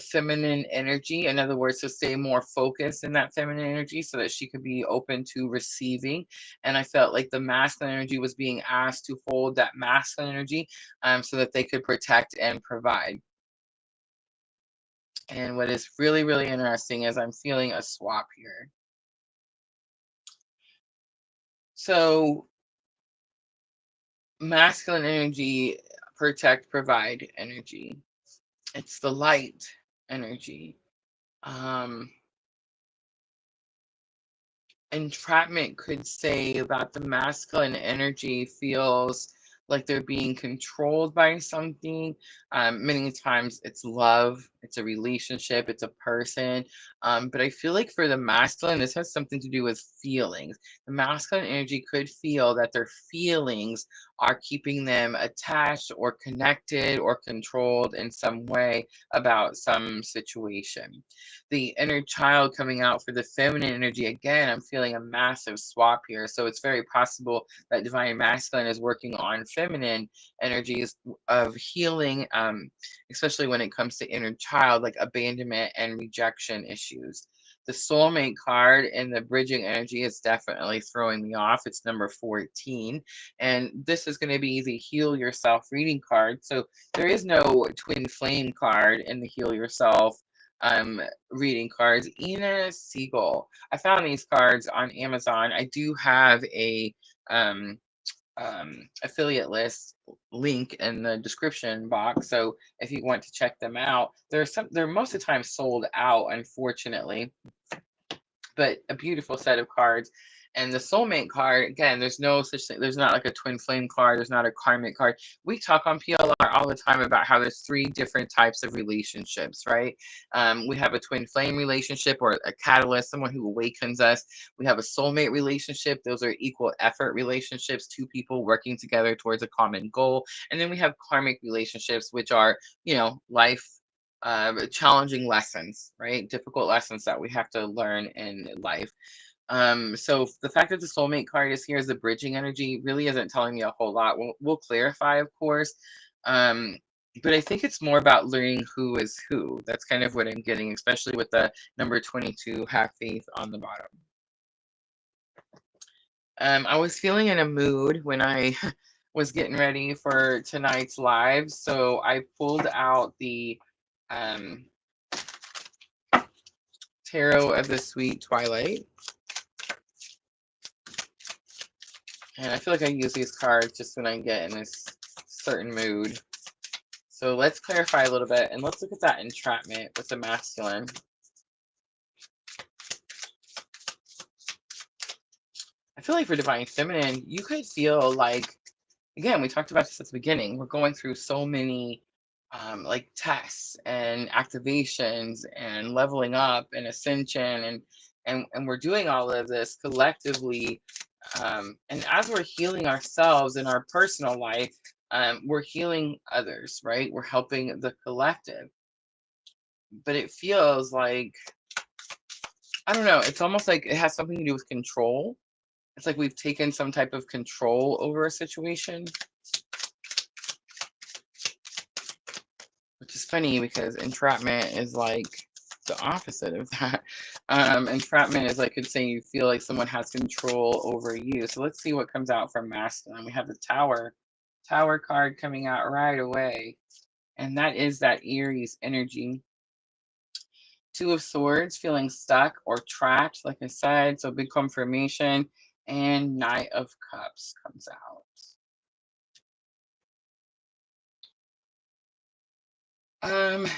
feminine energy. In other words, to stay more focused in that feminine energy so that she could be open to receiving. And I felt like the masculine energy was being asked to hold that masculine energy so that they could protect and provide. And what is really, really interesting is I'm feeling a swap here. So masculine energy, protect, provide energy. It's the light energy. Entrapment could say that the masculine energy feels like they're being controlled by something. Many times it's love, it's a relationship, it's a person. But I feel like for the masculine, this has something to do with feelings. The masculine energy could feel that their feelings are keeping them attached or connected or controlled in some way about some situation. The inner child coming out for the feminine energy, again, I'm feeling a massive swap here. So it's very possible that divine masculine is working on feminine energies of healing, especially when it comes to inner child, like abandonment and rejection issues. The soulmate card in the bridging energy is definitely throwing me off. It's number 14. And this is going to be the Heal Yourself reading card. So there is no twin flame card in the Heal Yourself reading cards. Ina Siegel. I found these cards on Amazon. I do have a affiliate list link in the description box. So if you want to check them out, they're most of the time sold out, unfortunately, but a beautiful set of cards. And the soulmate card, again, there's no such thing. There's not like a twin flame card. There's not a karmic card. We talk on PLR all the time about how there's 3 different types of relationships, right? We have a twin flame relationship or a catalyst, someone who awakens us. We have a soulmate relationship. Those are equal effort relationships, 2 people working together towards a common goal. And then we have karmic relationships, which are, life challenging lessons, right? Difficult lessons that we have to learn in life. So the fact that the soulmate card is here as the bridging energy really isn't telling me a whole lot. We'll clarify, of course. But I think it's more about learning who is who. That's kind of what I'm getting, especially with the number 22, Have Faith, on the bottom. I was feeling in a mood when I was getting ready for tonight's live, so I pulled out the Tarot of the Sweet Twilight. And I feel like I use these cards just when I get in this certain mood. So let's clarify a little bit, and let's look at that entrapment with the masculine. I feel like for divine feminine, you could feel like, again, we talked about this at the beginning, we're going through so many like tests and activations and leveling up and ascension, and we're doing all of this collectively. And as we're healing ourselves in our personal life, we're healing others, right? We're helping the collective. But it feels like, I don't know, it's almost like it has something to do with control. It's like we've taken some type of control over a situation. Which is funny because entrapment is like the opposite of that. Entrapment is like could say you feel like someone has control over you. So let's see what comes out from masculine. We have the tower card coming out right away. And that is that Aries energy. Two of Swords, feeling stuck or trapped, like I said. So big confirmation. And Knight of Cups comes out.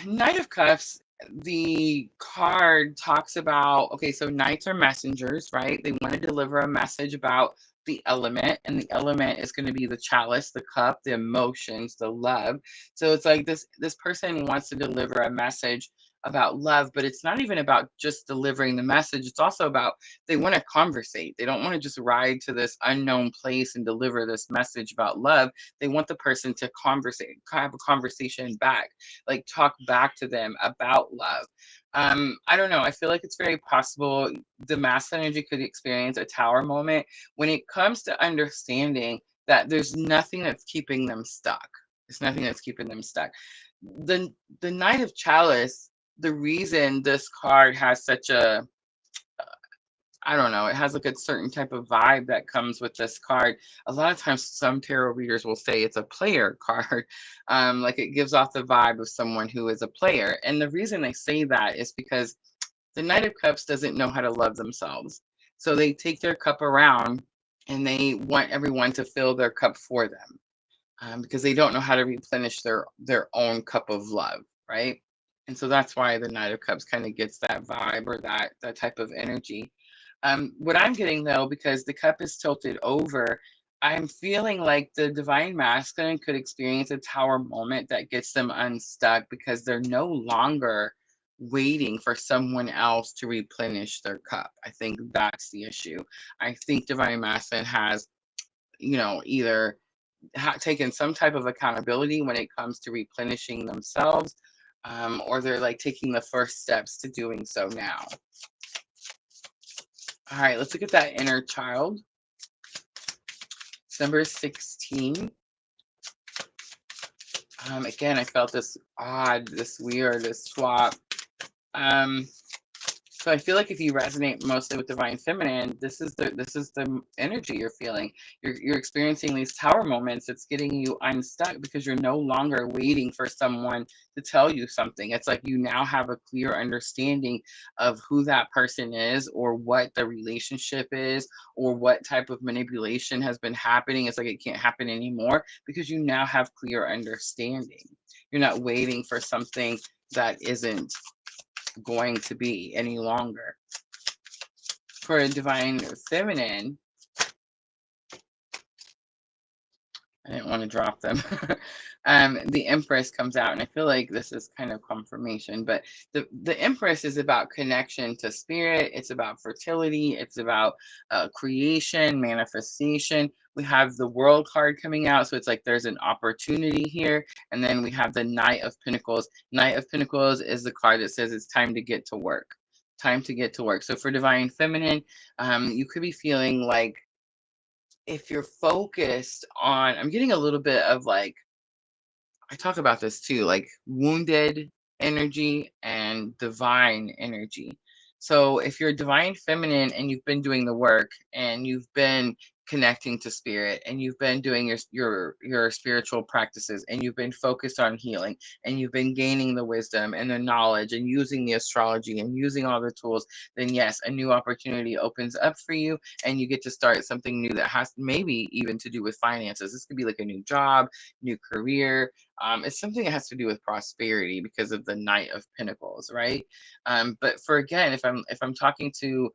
Knight of Cups, the card talks about, okay, so knights are messengers, right? They want to deliver a message about the element, and the element is going to be the chalice, the cup, the emotions, the love. So it's like this person wants to deliver a message about love, but it's not even about just delivering the message. It's also about they want to conversate. They don't want to just ride to this unknown place and deliver this message about love. They want the person to conversate, have a conversation back, like talk back to them about love. I don't know. I feel like it's very possible the masculine energy could experience a tower moment when it comes to understanding that there's nothing that's keeping them stuck. There's nothing that's keeping them stuck. The Knight of Chalice, the reason this card has such a, I don't know, it has like a certain type of vibe that comes with this card. A lot of times, some tarot readers will say it's a player card. Like it gives off the vibe of someone who is a player. And the reason they say that is because the Knight of Cups doesn't know how to love themselves. So they take their cup around and they want everyone to fill their cup for them, because they don't know how to replenish their own cup of love, right? And so that's why the Knight of Cups kind of gets that vibe or that type of energy. What I'm getting though, because the cup is tilted over, I'm feeling like the divine masculine could experience a tower moment that gets them unstuck because they're no longer waiting for someone else to replenish their cup. I think that's the issue. I think divine masculine has, either taken some type of accountability when it comes to replenishing themselves, or they're like taking the first steps to doing so now. All right, let's look at that inner child. It's number 16. Again, I felt this odd, this weird, this swap. So I feel like if you resonate mostly with divine feminine, this is the energy you're feeling. You're experiencing these tower moments. It's getting you unstuck because you're no longer waiting for someone to tell you something. It's like you now have a clear understanding of who that person is, or what the relationship is, or what type of manipulation has been happening. It's like it can't happen anymore because you now have clear understanding. You're not waiting for something that isn't going to be any longer. For a divine feminine, I didn't want to drop them. The Empress comes out, and I feel like this is kind of confirmation, but the Empress is about connection to spirit. It's about fertility. It's about creation, manifestation. We have the World card coming out, so it's like there's an opportunity here. And then we have the Knight of Pentacles. Knight of Pentacles is the card that says it's time to get to work. Time to get to work. So for divine feminine, you could be feeling like, if you're focused on, I'm getting a little bit of like, I talk about this too, like wounded energy and divine energy. So if you're divine feminine and you've been doing the work and you've been connecting to spirit and you've been doing your spiritual practices and you've been focused on healing and you've been gaining the wisdom and the knowledge and using the astrology and using all the tools, then yes, a new opportunity opens up for you and you get to start something new that has maybe even to do with finances. This could be like a new job, new career. It's something that has to do with prosperity because of the Knight of Pentacles, right? But for, again, if I'm talking to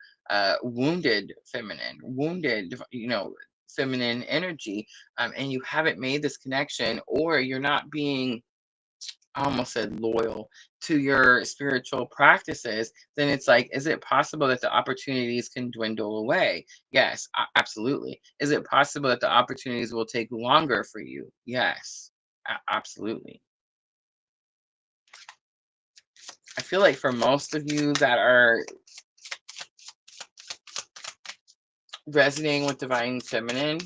wounded feminine, wounded, feminine energy, and you haven't made this connection, or you're not being, I almost said loyal to your spiritual practices, then it's like, is it possible that the opportunities can dwindle away? Yes, absolutely. Is it possible that the opportunities will take longer for you? Yes, absolutely. I feel like for most of you that are resonating with divine feminine,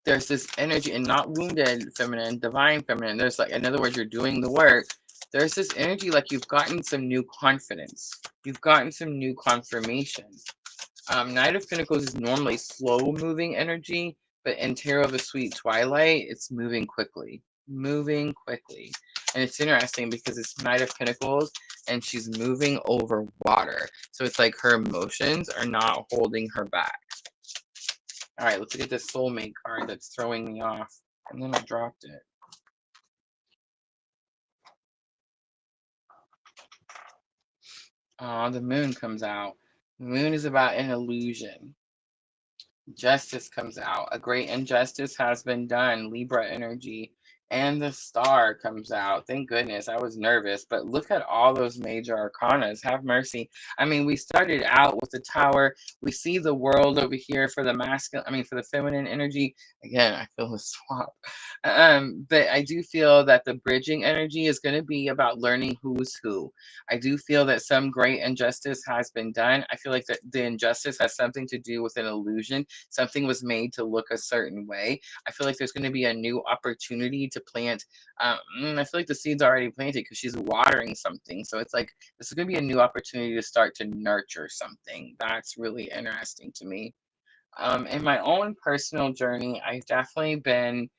there's this energy, and not wounded feminine, divine feminine. There's like, in other words, you're doing the work. There's this energy like you've gotten some new confidence. You've gotten some new confirmation. Knight of Pentacles is normally slow moving energy, but in Tarot of a Sweet Twilight, it's moving quickly. Moving quickly. And it's interesting because it's Knight of Pentacles and she's moving over water. So it's like her emotions are not holding her back. All right, let's look at this soulmate card that's throwing me off. And then I dropped it. The moon comes out. The moon is about an illusion. Justice comes out. A great injustice has been done. Libra energy. And the star comes out. Thank goodness. I was nervous, but look at all those major arcanas. Have mercy. I mean, we started out with the tower. We see the world over here for the masculine, for the feminine energy. Again, I feel the swap. But I do feel that the bridging energy is going to be about learning who's who. I do feel that some great injustice has been done. I feel like that the injustice has something to do with an illusion. Something was made to look a certain way. I feel like there's going to be a new opportunity to plant. I feel like the seed's already planted because she's watering something. So it's like this is going to be a new opportunity to start to nurture something. That's really interesting to me. In my own personal journey, I've definitely been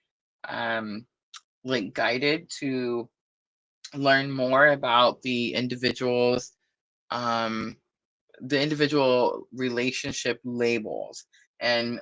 like guided to learn more about um, the individual relationship labels. And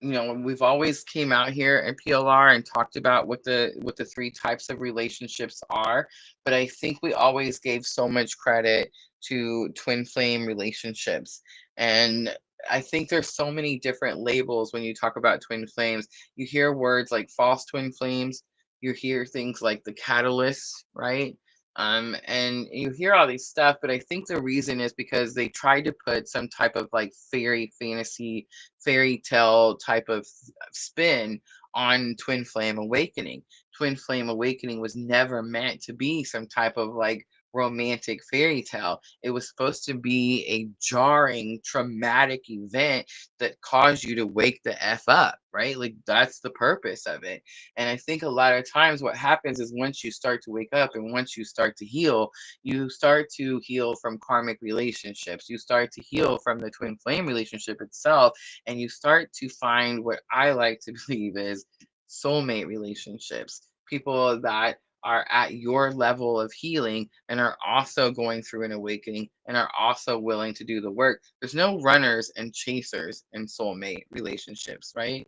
we've always came out here at PLR and talked about what the three types of relationships are, but I think we always gave so much credit to twin flame relationships. And I think there's so many different labels when you talk about twin flames. You hear words like false twin flames, you hear things like the catalyst, right? And you hear all these stuff, but I think the reason is because they tried to put some type of like fairy fantasy, fairy tale type of spin on Twin Flame Awakening. Twin Flame Awakening was never meant to be some type of like romantic fairy tale. It was supposed to be a jarring, traumatic event that caused you to wake the F up, right? Like that's the purpose of it. And I think a lot of times what happens is once you start to wake up and once you start to heal, you start to heal from karmic relationships. You start to heal from the twin flame relationship itself. And you start to find what I like to believe is soulmate relationships. People that are at your level of healing and are also going through an awakening and are also willing to do the work. There's no runners and chasers in soulmate relationships, right?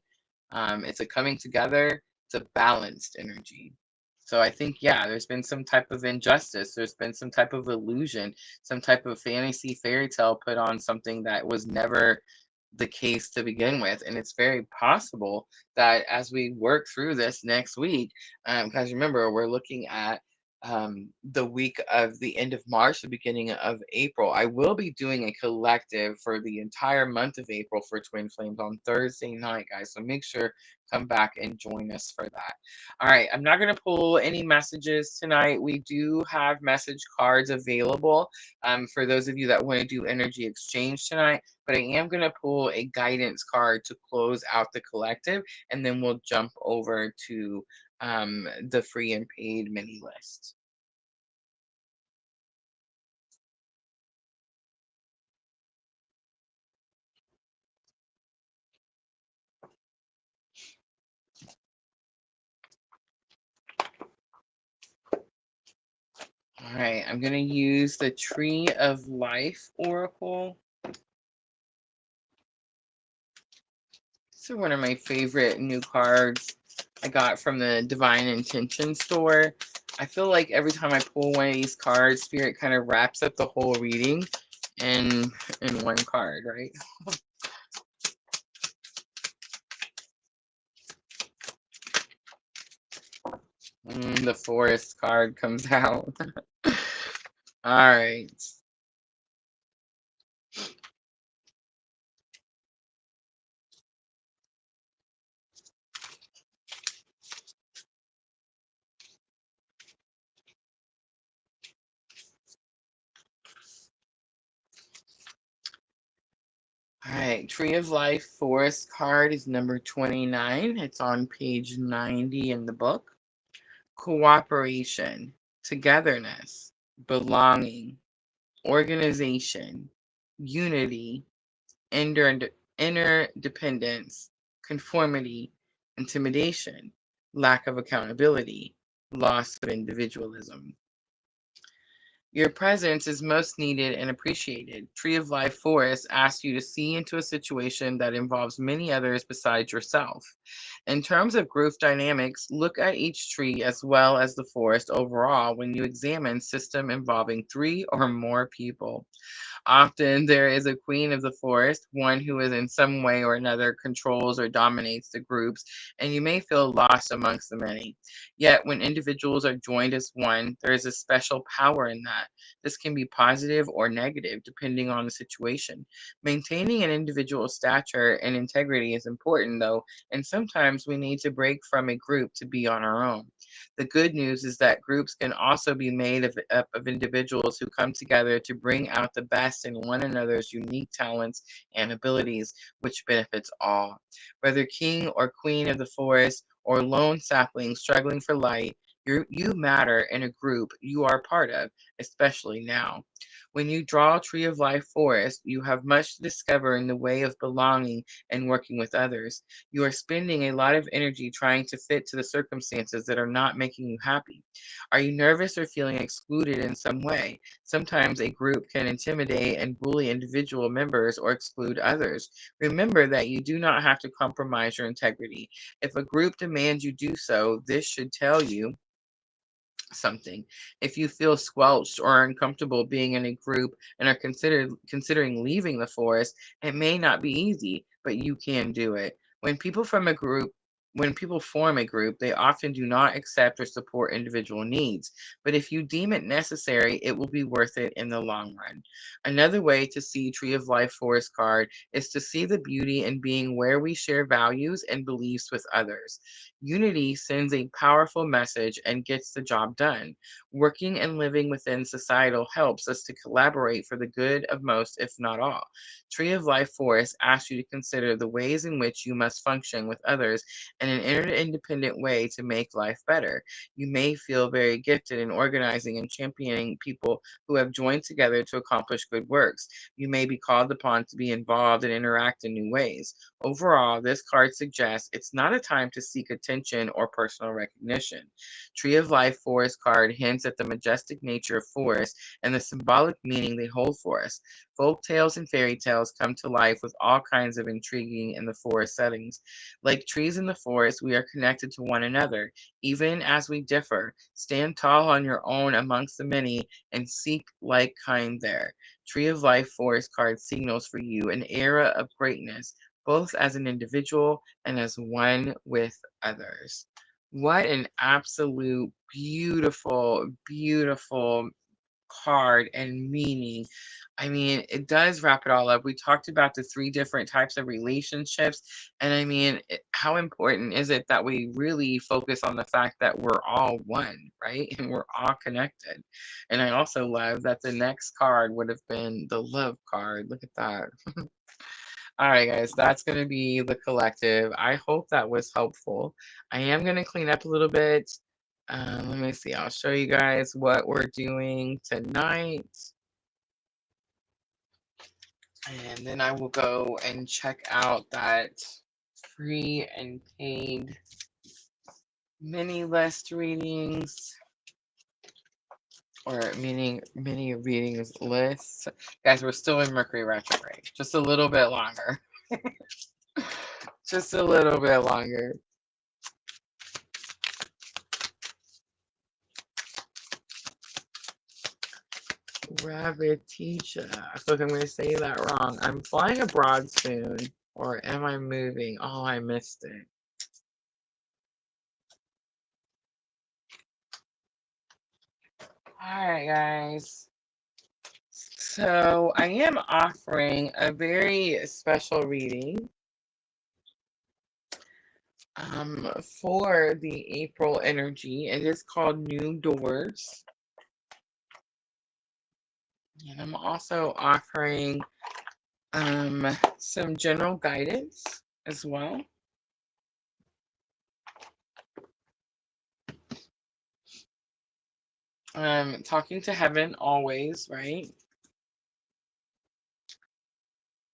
It's a coming together, it's a balanced energy. So I think, yeah, there's been some type of injustice. There's been some type of illusion, some type of fantasy fairy tale put on something that was never the case to begin with. And it's very possible that as we work through this next week, because remember, we're looking at the week of the end of March, the beginning of April. I will be doing a collective for the entire month of April for Twin Flames on Thursday night, guys. So make sure come back and join us for that. All right, I'm not going to pull any messages tonight. We do have message cards available for those of you that want to do energy exchange tonight, but I am going to pull a guidance card to close out the collective, and then we'll jump over to the free and paid mini list. All right, I'm going to use the Tree of Life Oracle. These are one of my favorite new cards I got from the Divine Intention store. I feel like every time I pull one of these cards, Spirit kind of wraps up the whole reading in one card, right? The Forest card comes out. All right. All right, Tree of Life Forest card is number 29. It's on page 90 in the book. Cooperation, togetherness, belonging, organization, unity, interdependence, conformity, intimidation, lack of accountability, loss of individualism. Your presence is most needed and appreciated. Tree of Life Forest asks you to see into a situation that involves many others besides yourself. In terms of group dynamics, look at each tree as well as the forest overall when you examine system involving three or more people. Often there is a queen of the forest, one who is in some way or another controls or dominates the groups, and you may feel lost amongst the many. Yet when individuals are joined as one, there is a special power in that. This can be positive or negative depending on the situation. Maintaining an individual's stature and integrity is important though, and sometimes we need to break from a group to be on our own. The good news is that groups can also be made up of individuals who come together to bring out the best in one another's unique talents and abilities, which benefits all. Whether king or queen of the forest or lone sapling struggling for light, you matter in a group you are part of, especially now. When you draw Tree of Life Forest, you have much to discover in the way of belonging and working with others. You are spending a lot of energy trying to fit to the circumstances that are not making you happy. Are you nervous or feeling excluded in some way? Sometimes a group can intimidate and bully individual members or exclude others. Remember that you do not have to compromise your integrity. If a group demands you do so, this should tell you something. If you feel squelched or uncomfortable being in a group and are considering leaving the forest, it may not be easy, but you can do it. When people form a group, they often do not accept or support individual needs, but if you deem it necessary, it will be worth it in the long run. Another way to see Tree of Life Forest card is to see the beauty in being where we share values and beliefs with others. Unity sends a powerful message and gets the job done. Working and living within societal helps us to collaborate for the good of most, if not all. Tree of Life Forest asks you to consider the ways in which you must function with others in an interdependent way to make life better. You may feel very gifted in organizing and championing people who have joined together to accomplish good works. You may be called upon to be involved and interact in new ways. Overall, this card suggests it's not a time to seek attention or personal recognition. Tree of Life Forest card hints at the majestic nature of forests and the symbolic meaning they hold for us. Folk tales and fairy tales come to life with all kinds of intriguing in the forest settings. Like trees in the forest, we are connected to one another, even as we differ. Stand tall on your own amongst the many and seek like kind there. Tree of Life Forest card signals for you an era of greatness both as an individual and as one with others. What an absolute beautiful, beautiful card and meaning. I mean, it does wrap it all up. We talked about the three different types of relationships. And I mean, how important is it that we really focus on the fact that we're all one, right? And we're all connected. And I also love that the next card would have been the love card. Look at that. All right, guys, that's going to be the collective. I hope that was helpful. I am going to clean up a little bit. Let me see. I'll show you guys what we're doing tonight. And then I will go and check out that free and paid mini list readings, or meaning mini readings lists. Guys, we're still in Mercury retrograde. Just a little bit longer. Just a little bit longer. Raviticha. I feel like I'm going to say that wrong. I'm flying abroad soon. Or am I moving? Oh, I missed it. Alright, guys. So I am offering a very special reading for the April energy. It is called New Doors. And I'm also offering Some general guidance as well. Talking to heaven always, right?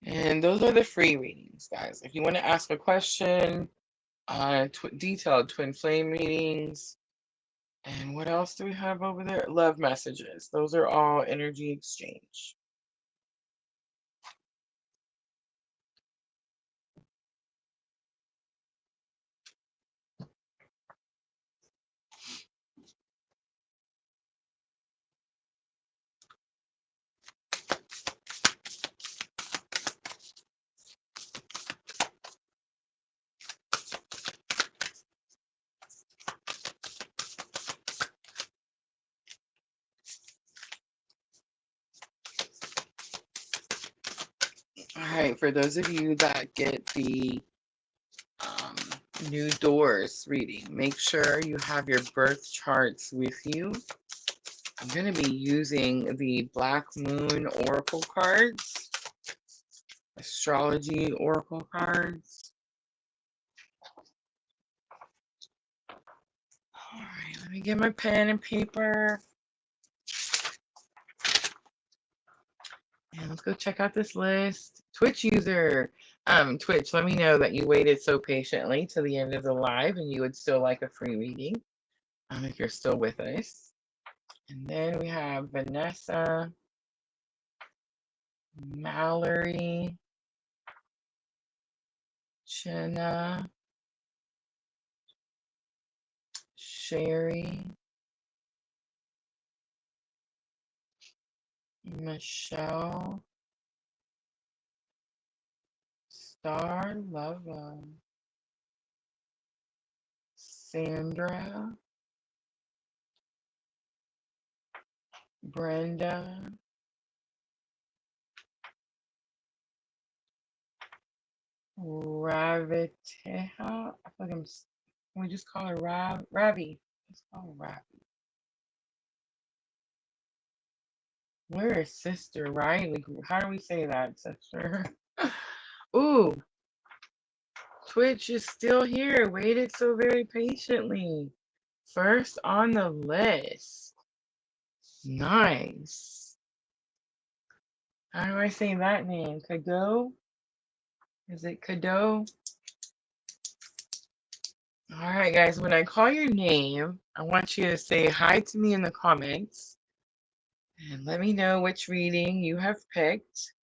And those are the free readings, guys. If you want to ask a question, detailed twin flame readings. And what else do we have over there? Love messages. Those are all energy exchange. All right, for those of you that get the um, new doors reading, make sure you have your birth charts with you. I'm going to be using the Black Moon Oracle cards, Astrology Oracle cards. All right, let me get my pen and paper. And let's go check out this list. Twitch user, Twitch, let me know that you waited so patiently to the end of the live and you would still like a free reading, if you're still with us. And then we have Vanessa, Mallory, Jenna, Sherry, Michelle, Star Love, Sandra, Brenda, Raviteha. I feel like can we just call her Ravi? Let's call her Ravi. We're a sister, right? Like, how do we say that, sister? Ooh, Twitch is still here. Waited so very patiently. First on the list. Nice. How do I say that name? Kado? Is it Kado? All right, guys, when I call your name, I want you to say hi to me in the comments and let me know which reading you have picked.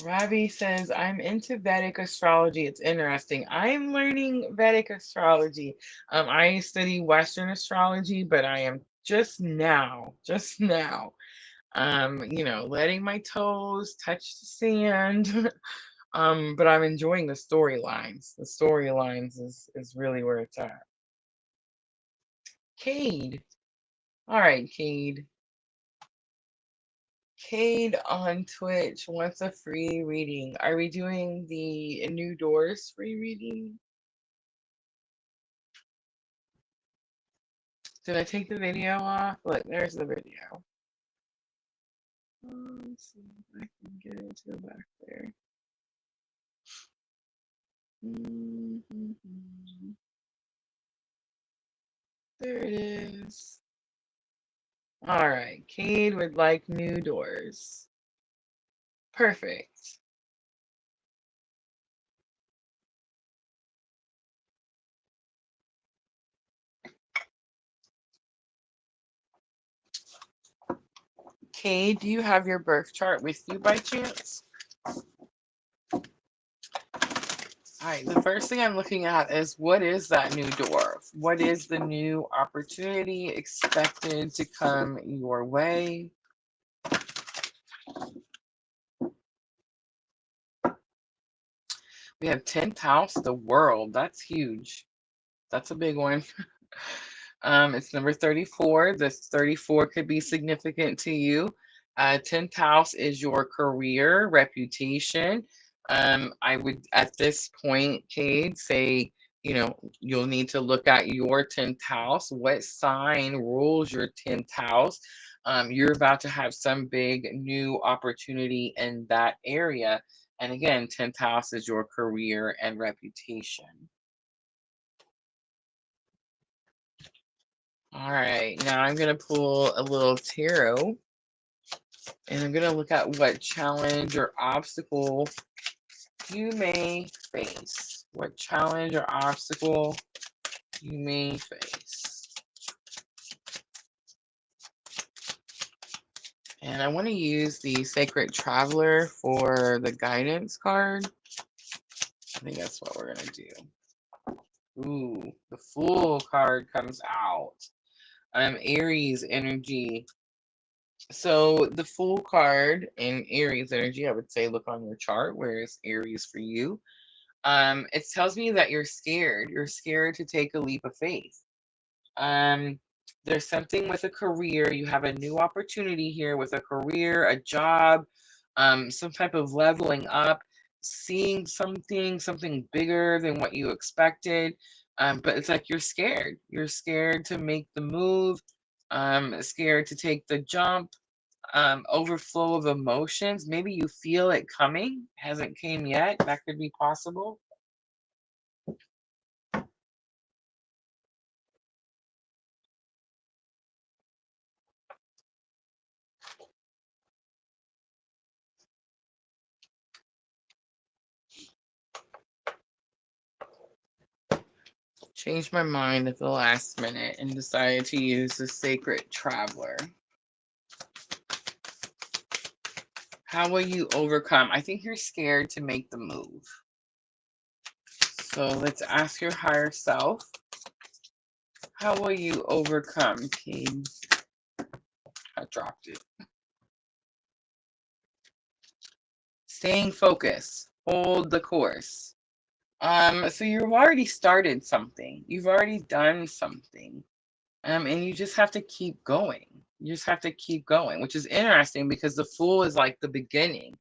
Ravi says, I'm into Vedic astrology. It's interesting. I'm learning Vedic astrology. I study Western astrology, but I am just now, letting my toes touch the sand. But I'm enjoying the storylines. The storylines is really where it's at. Cade. All right, Cade. Cade on Twitch wants a free reading. Are we doing the New Doors free reading? Did I take the video off? Look, there's the video. Let's see if I can get it to go back there. There it is. All right, Cade would like new doors. Perfect. Cade, do you have your birth chart with you by chance? All right, the first thing I'm looking at is what is that new door? What is the new opportunity expected to come your way? We have 10th house, the world. That's huge. That's a big one. It's number 34. This 34 could be significant to you. 10th house is your career, reputation. I would, at this point, Cade, say, you'll need to look at your 10th house. What sign rules your 10th house? You're about to have some big new opportunity in that area. And again, 10th house is your career and reputation. All right, now I'm going to pull a little tarot and I'm going to look at what challenge or obstacle you may face. What challenge or obstacle you may face. And I want to use the Sacred Traveler for the guidance card. I think that's what we're going to do. Ooh, the Fool card comes out. Aries energy. So the Fool card in Aries energy, I would say look on your chart. Where is Aries for you? It tells me that you're scared. You're scared to take a leap of faith. Um, there's something with a career. You have a new opportunity here with a career, a job, some type of leveling up, seeing something bigger than what you expected. But it's like you're scared. You're scared to make the move, scared to take the jump, overflow of emotions. Maybe you feel it coming, hasn't came yet. That could be possible. Changed my mind at the last minute and decided to use the Sacred Traveler. How will you overcome? I think you're scared to make the move. So let's ask your higher self. How will you overcome, King? I dropped it. Staying focused. Hold the course. So you've already started something. You've already done something. And you just have to keep going. You just have to keep going, which is interesting because the Fool is like the beginning.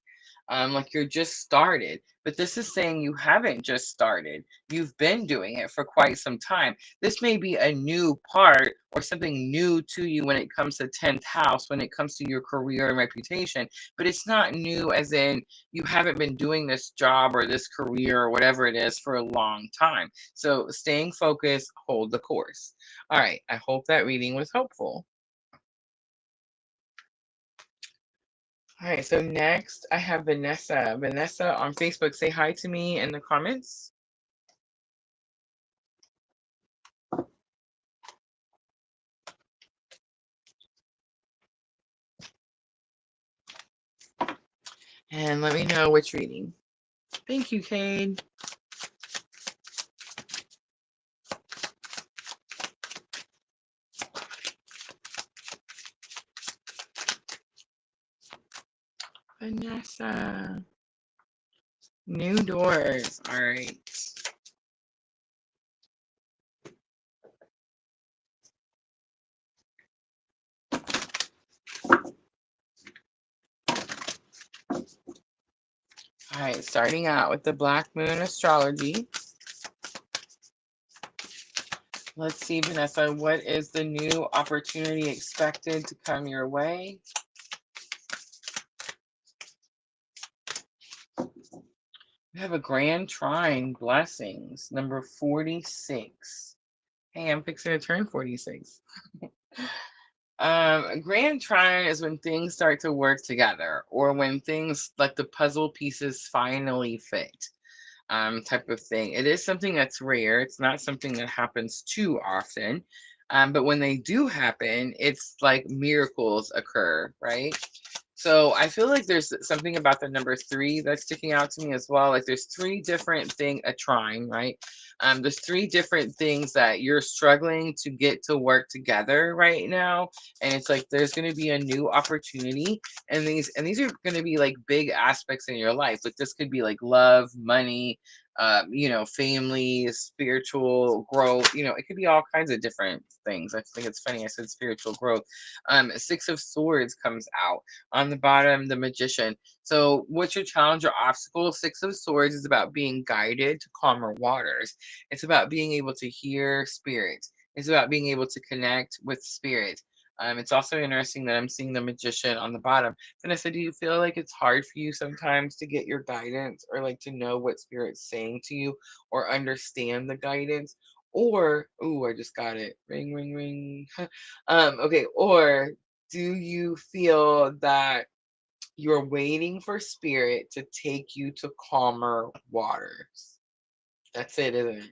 Like you're just started. But this is saying you haven't just started. You've been doing it for quite some time. This may be a new part or something new to you when it comes to 10th house, when it comes to your career and reputation. But it's not new as in you haven't been doing this job or this career or whatever it is for a long time. So staying focused, hold the course. All right. I hope that reading was helpful. All right. So next I have Vanessa. Vanessa on Facebook, say hi to me in the comments. And let me know which reading. Thank you, Cade. Vanessa. New doors. All right. All right. Starting out with the Black Moon Astrology. Let's see, Vanessa, what is the new opportunity expected to come your way? We have a Grand Trine Blessings, number 46. Hey, I'm fixing to turn 46. Grand Trine is when things start to work together, or when things like the puzzle pieces finally fit, type of thing. It is something that's rare. It's not something that happens too often. But when they do happen, it's like miracles occur, right? So I feel like there's something about the number 3 that's sticking out to me as well. Like there's 3 different thing a trine, right? There's 3 different things that you're struggling to get to work together right now, and it's like there's going to be a new opportunity, and these are going to be like big aspects in your life. Like this could be like love, money, family, spiritual growth. It could be all kinds of different things. I think it's funny I said spiritual growth. 6 of Swords comes out on the bottom, the Magician. So what's your challenge or obstacle? 6 of Swords is about being guided to calmer waters. It's about being able to hear spirit. It's about being able to connect with spirit. It's also interesting that I'm seeing the magician on the bottom. Vanessa, do you feel like it's hard for you sometimes to get your guidance or like to know what spirit's saying to you or understand the guidance? Or, oh, I just got it. Ring, ring, ring. Okay, or do you feel that you're waiting for spirit to take you to calmer waters? That's it, isn't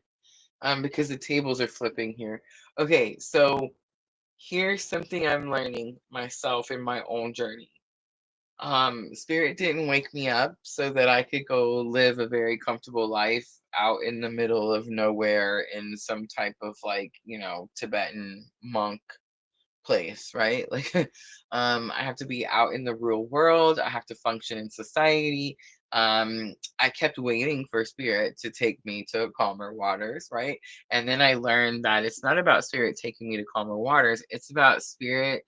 it? Because the tables are flipping here. Okay, so here's something I'm learning myself in my own journey. Spirit didn't wake me up so that I could go live a very comfortable life out in the middle of nowhere in some type of like, Tibetan monk place, right? Like, I have to be out in the real world. I have to function in society. I kept waiting for spirit to take me to calmer waters, right? And then I learned that it's not about spirit taking me to calmer waters. It's about spirit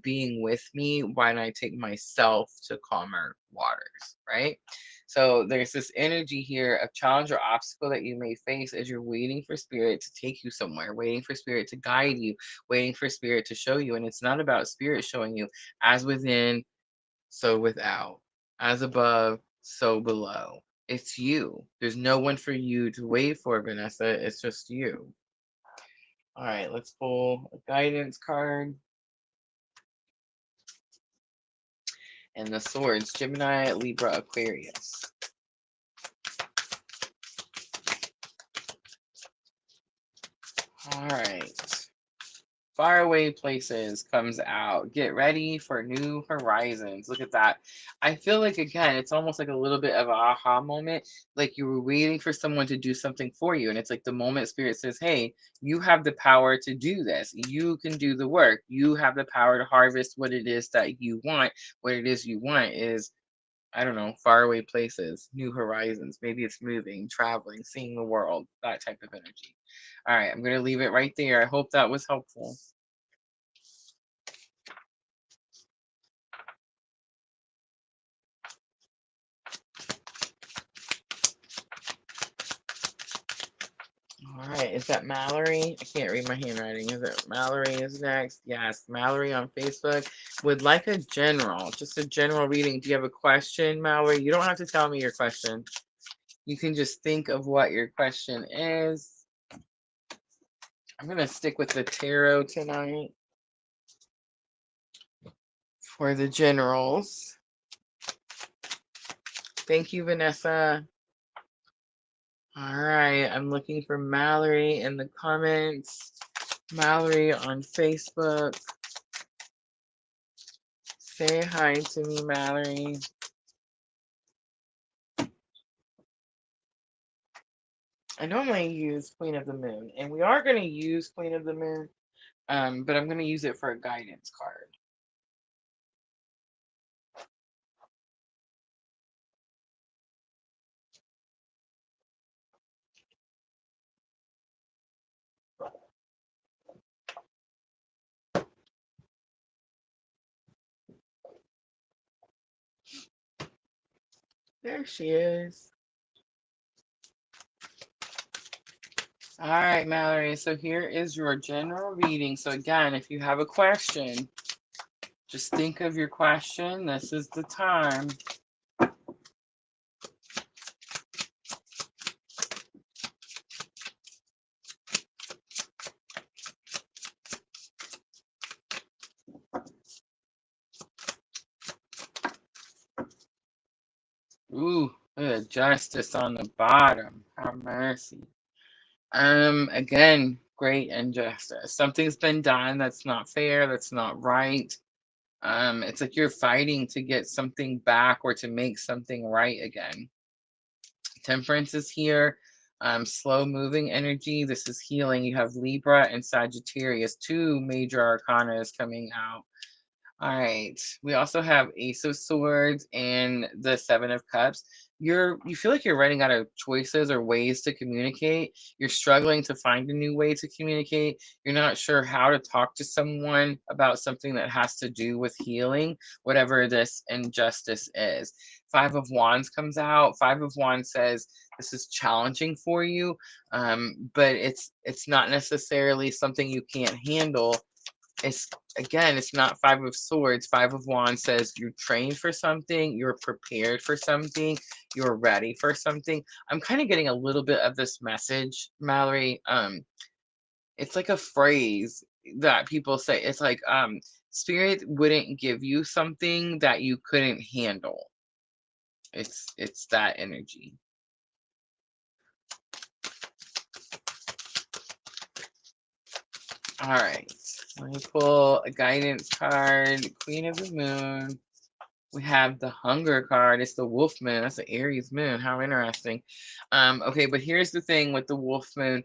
being with me when I take myself to calmer waters, right? So there's this energy here of challenge or obstacle that you may face as you're waiting for spirit to take you somewhere, waiting for spirit to guide you, waiting for spirit to show you. And it's not about spirit showing you as within, so without, as above, so below. It's you. There's no one for you to wait for, Vanessa. It's just you. All right, let's pull a guidance card. And the swords, Gemini, Libra, Aquarius. All right. Faraway places comes out. Get ready for new horizons. Look at that. I feel like, again, it's almost like a little bit of an aha moment. Like you were waiting for someone to do something for you. And it's like the moment spirit says, hey, you have the power to do this. You can do the work. You have the power to harvest what it is that you want. What it is you want is, I don't know, faraway places, new horizons. Maybe it's moving, traveling, seeing the world, that type of energy. All right, I'm going to leave it right there. I hope that was helpful. All right, is that Mallory? I can't read my handwriting. Is it Mallory is next? Yes, Mallory on Facebook would like a general, just a general reading. Do you have a question, Mallory? You don't have to tell me your question. You can just think of what your question is. I'm going to stick with the tarot tonight for the generals. Thank you, Vanessa. All right, I'm looking for Mallory in the comments. Mallory on Facebook. Say hi to me, Mallory. I normally use Queen of the Moon, and we are going to use Queen of the Moon, but I'm going to use it for a guidance card. There she is. All right, Mallory. So here is your general reading. So again, if you have a question, just think of your question. This is the time. Ooh, justice on the bottom. Have mercy. Again, great injustice. Something's been done that's not fair, that's not right. It's like you're fighting to get something back or to make something right again. Temperance is here. Slow moving energy. This is healing. You have Libra and Sagittarius, two major arcana is coming out. All right. We also have Ace of Swords and the Seven of Cups. You feel like you're running out of choices or ways to communicate. You're struggling to find a new way to communicate. You're not sure how to talk to someone about something that has to do with healing, whatever this injustice is. Five of Wands comes out. Five of Wands says this is challenging for you, but it's not necessarily something you can't handle. It's again, it's not Five of Swords. Five of Wands says you're trained for something, you're prepared for something, you're ready for something. I'm kind of getting a little bit of this message, Mallory. It's like a phrase that people say. It's like spirit wouldn't give you something that you couldn't handle. It's that energy. All right. Let me pull a guidance card, Queen of the Moon. We have the Hunger card. It's the Wolf Moon. That's the Aries moon. How interesting. Okay, but here's the thing with the Wolf Moon.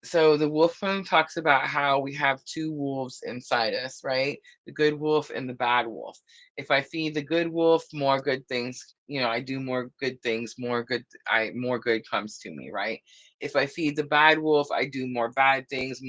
So the wolf moon talks about how we have two wolves inside us, right? The good wolf and the bad wolf. If I feed the good wolf, more good things, I do more good things, more good comes to me, right? If I feed the bad wolf, I do more bad things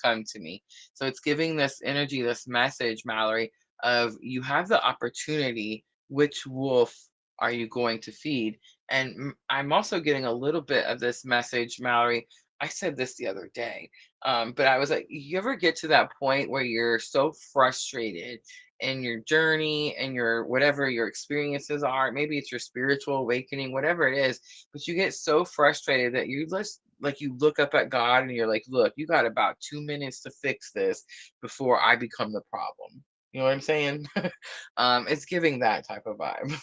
come to me. So it's giving this energy, this message, Mallory, of you have the opportunity. Which wolf are you going to feed? And I'm also getting a little bit of this message, Mallory. I said this the other day, but I was like, you ever get to that point where you're so frustrated in your journey and your whatever your experiences are? Maybe it's your spiritual awakening, whatever it is, but you get so frustrated that you just like you look up at God and you're like, look, you got about 2 minutes to fix this before I become the problem. You know what I'm saying? It's giving that type of vibe.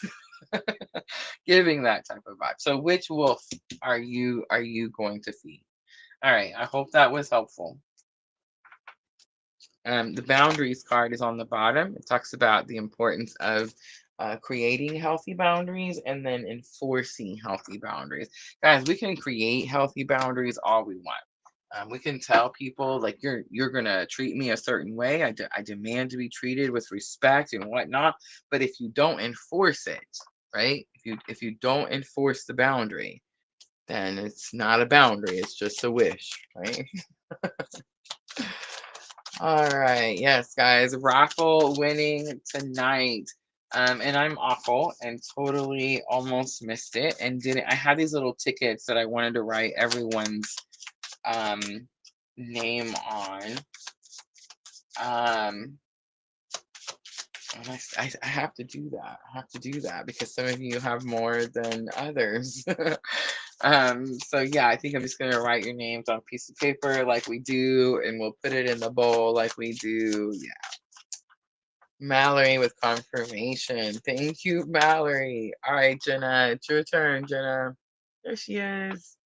Giving that type of vibe. So which wolf are you going to feed? All right, I hope that was helpful. The boundaries card is on the bottom. It talks about the importance of creating healthy boundaries and then enforcing healthy boundaries. Guys, we can create healthy boundaries all we want. We can tell people like you're gonna treat me a certain way. I demand to be treated with respect and whatnot. But if you don't enforce it, right? If you don't enforce the boundary, then it's not a boundary. It's just a wish, right? All right, yes, guys, raffle winning tonight. And I'm awful and totally almost missed it and didn't. I had these little tickets that I wanted to write everyone's um name on. Um, and I have to do that. I have to do that because some of you have more than others. So yeah, I think I'm just gonna write your names on a piece of paper like we do, and we'll put it in the bowl like we do. Yeah. Mallory with confirmation. Thank you, Mallory. All right, Jenna, it's your turn, Jenna. There she is.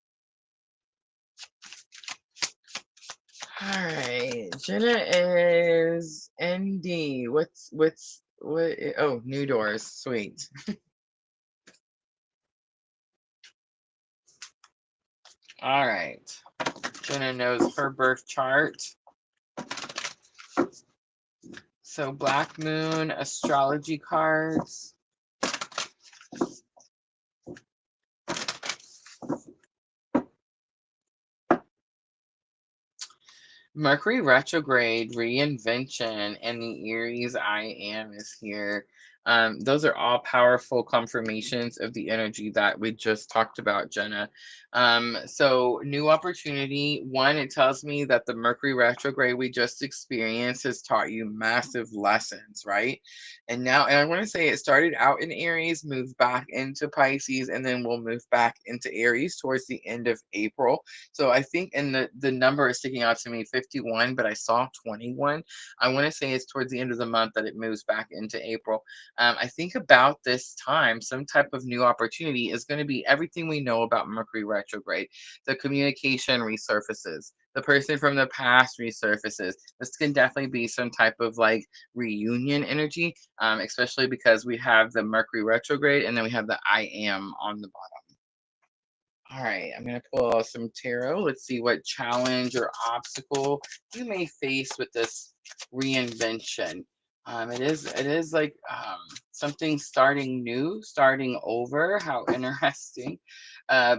All right, Jenna is ND. Oh, new doors. Sweet. All right. Jenna knows her birth chart. So Black Moon astrology cards. Mercury retrograde, reinvention, and the Aries I am is here. Those are all powerful confirmations of the energy that we just talked about, Jenna. So, new opportunity. One, it tells me that the Mercury retrograde we just experienced has taught you massive lessons, right? And I want to say it started out in Aries, moved back into Pisces, and then we'll move back into Aries towards the end of April. So I think, and the number is sticking out to me, 51, but I saw 21. I want to say it's towards the end of the month that it moves back into April. I think about this time, some type of new opportunity is going to be everything we know about Mercury retrograde. The communication resurfaces. The person from the past resurfaces. This can definitely be some type of like reunion energy, especially because we have the Mercury retrograde and then we have the I am on the bottom. All right, I'm going to pull out some tarot. Let's see what challenge or obstacle you may face with this reinvention. It is like something starting new, starting over. How interesting.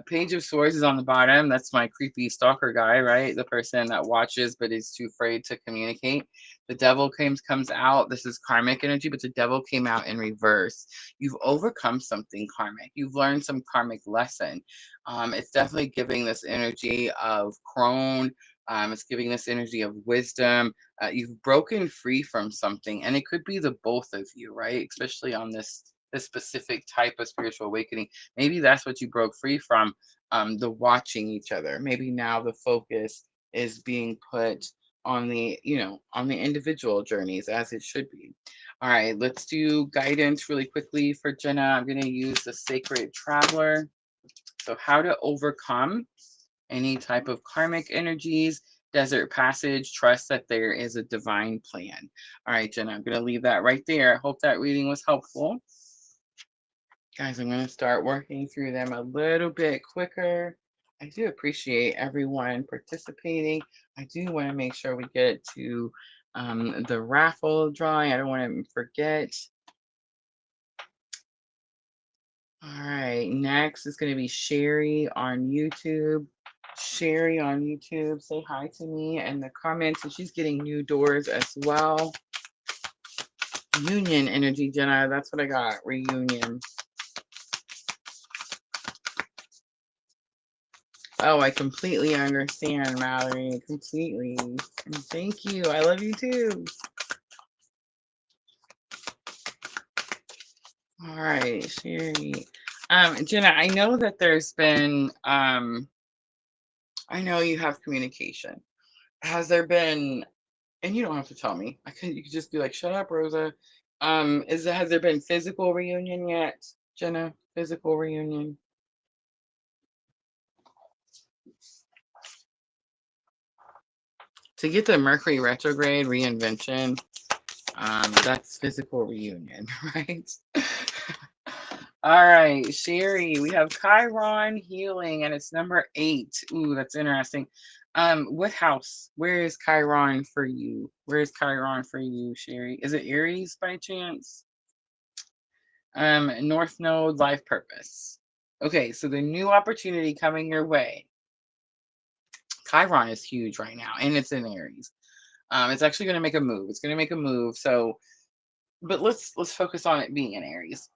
Page of Swords is on the bottom. That's my creepy stalker guy, right? The person that watches but is too afraid to communicate. The devil comes out. This is karmic energy, but the devil came out in reverse. You've overcome something karmic. You've learned some karmic lesson. It's definitely giving this energy of crone, It's giving this energy of wisdom. You've broken free from something, and it could be the both of you, right? Especially on this specific type of spiritual awakening. Maybe that's what you broke free from, the watching each other. Maybe now the focus is being put on the, on the individual journeys as it should be. All right, let's do guidance really quickly for Jenna. I'm going to use the Sacred Traveler. So, how to overcome any type of karmic energies, desert passage, trust that there is a divine plan. All right, Jenna, I'm going to leave that right there. I hope that reading was helpful. Guys, I'm going to start working through them a little bit quicker. I do appreciate everyone participating. I do want to make sure we get to the raffle drawing. I don't want to forget. All right, next is going to be Sherry on YouTube. Sherry on YouTube, say hi to me in the comments. And she's getting new doors as well. Union energy, Jenna. That's what I got. Reunion. Oh, I completely understand, Mallory. Completely. And thank you. I love you too. All right, Sherry. Jenna, I know that there's been I know you have communication. Has there been, and you don't have to tell me. You could just be like, shut up, Rosa. Has there been physical reunion yet, Jenna? Physical reunion? To get the Mercury retrograde reinvention, that's physical reunion, right? All right, Sherry, we have Chiron healing and it's number 8. Ooh, that's interesting. What house? Where is Chiron for you? Where is Chiron for you, Sherry? Is it Aries by chance? North Node, life purpose. Okay, so the new opportunity coming your way. Chiron is huge right now, and it's in Aries. It's actually going to make a move. It's going to make a move. So, but let's focus on it being in Aries.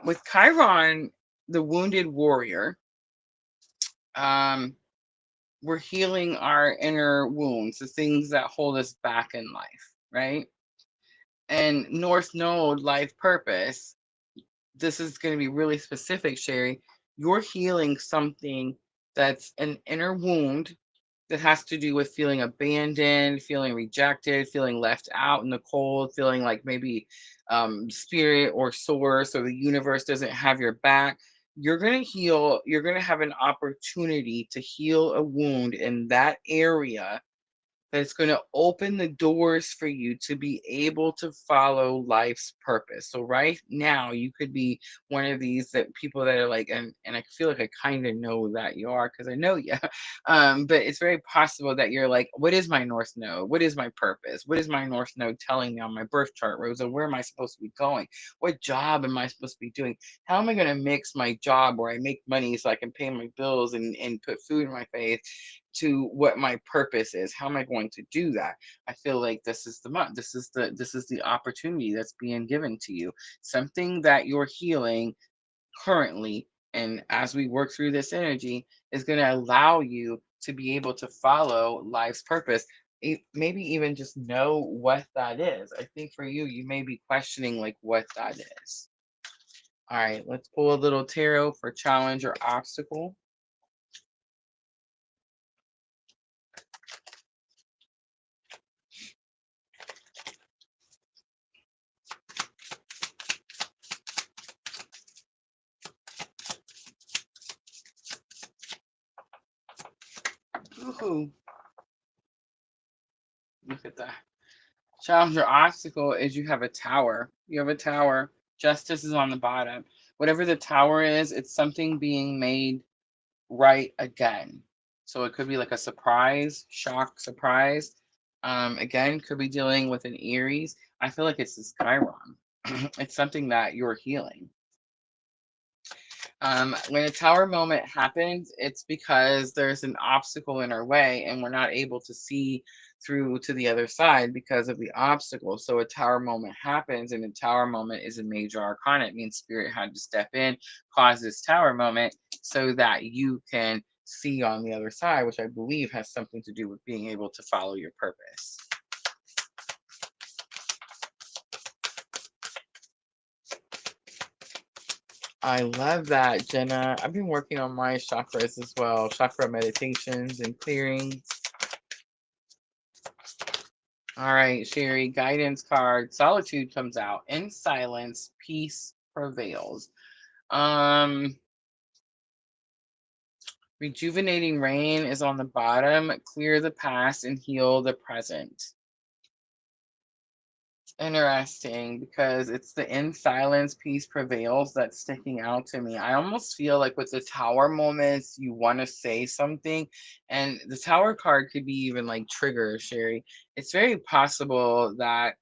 With Chiron, the wounded warrior, we're healing our inner wounds, the things that hold us back in life, right? And North Node, life purpose, this is going to be really specific, Sherry. You're healing something that's an inner wound that has to do with feeling abandoned, feeling rejected, feeling left out in the cold, feeling like maybe spirit or source or the universe doesn't have your back. You're going to heal, you're going to have an opportunity to heal a wound in that area that's going to open the doors for you to be able to follow life's purpose. So right now you could be one of these that people that are like, and I feel like I kind of know that you are because I know you. But it's very possible that you're like, what is my North Node? What is my purpose? What is my North Node telling me on my birth chart, Rosa? Where am I supposed to be going? What job am I supposed to be doing? How am I going to mix my job where I make money so I can pay my bills and put food in my face to what my purpose is? How am I going to do that? I feel like this is the month. This is the opportunity that's being given to you. Something that you're healing currently, and as we work through this energy, is going to allow you to be able to follow life's purpose. Maybe even just know what that is. I think for you, you may be questioning like what that is. All right, let's pull a little tarot for challenge or obstacle. Woohoo! Look at that. Challenge or obstacle is you have a tower. You have a tower. Justice is on the bottom. Whatever the tower is, it's something being made right again. So it could be like a surprise, shock, surprise. Again, could be dealing with an Aries. I feel like it's this Chiron. It's something that you're healing. When a tower moment happens, it's because there's an obstacle in our way and we're not able to see through to the other side because of the obstacle. So a tower moment happens, and a tower moment is a major arcana. It means spirit had to step in, cause this tower moment so that you can see on the other side, which I believe has something to do with being able to follow your purpose. I love that, Jenna. I've been working on my chakras as well, chakra meditations and clearings. All right, Sherry, guidance card. Solitude comes out. In silence, peace prevails. Rejuvenating rain is on the bottom. Clear the past and heal the present. Interesting, because it's the in silence, peace prevails that's sticking out to me. I almost feel like with the tower moments, you want to say something, and the tower card could be even like trigger, Sherry. It's very possible that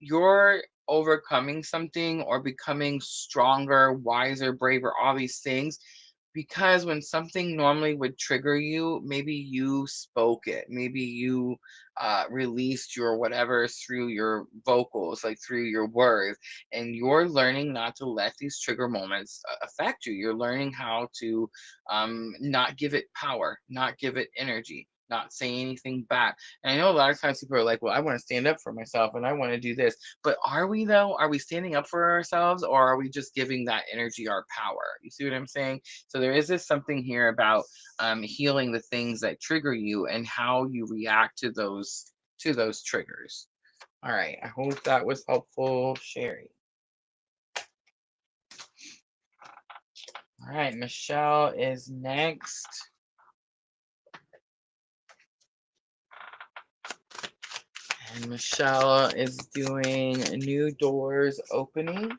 you're overcoming something or becoming stronger, wiser, braver, all these things. Because when something normally would trigger you, maybe you spoke it, maybe you released your whatever through your vocals, like through your words, and you're learning not to let these trigger moments affect you. You're learning how to not give it power, not give it energy, not say anything back. And I know a lot of times people are like, well, I want to stand up for myself and I want to do this. But are we though? Are we standing up for ourselves, or are we just giving that energy our power? You see what I'm saying? So there is this something here about healing the things that trigger you and how you react to those triggers. All right. I hope that was helpful, Sherry. All right, Michelle is next. And Michelle is doing new doors opening.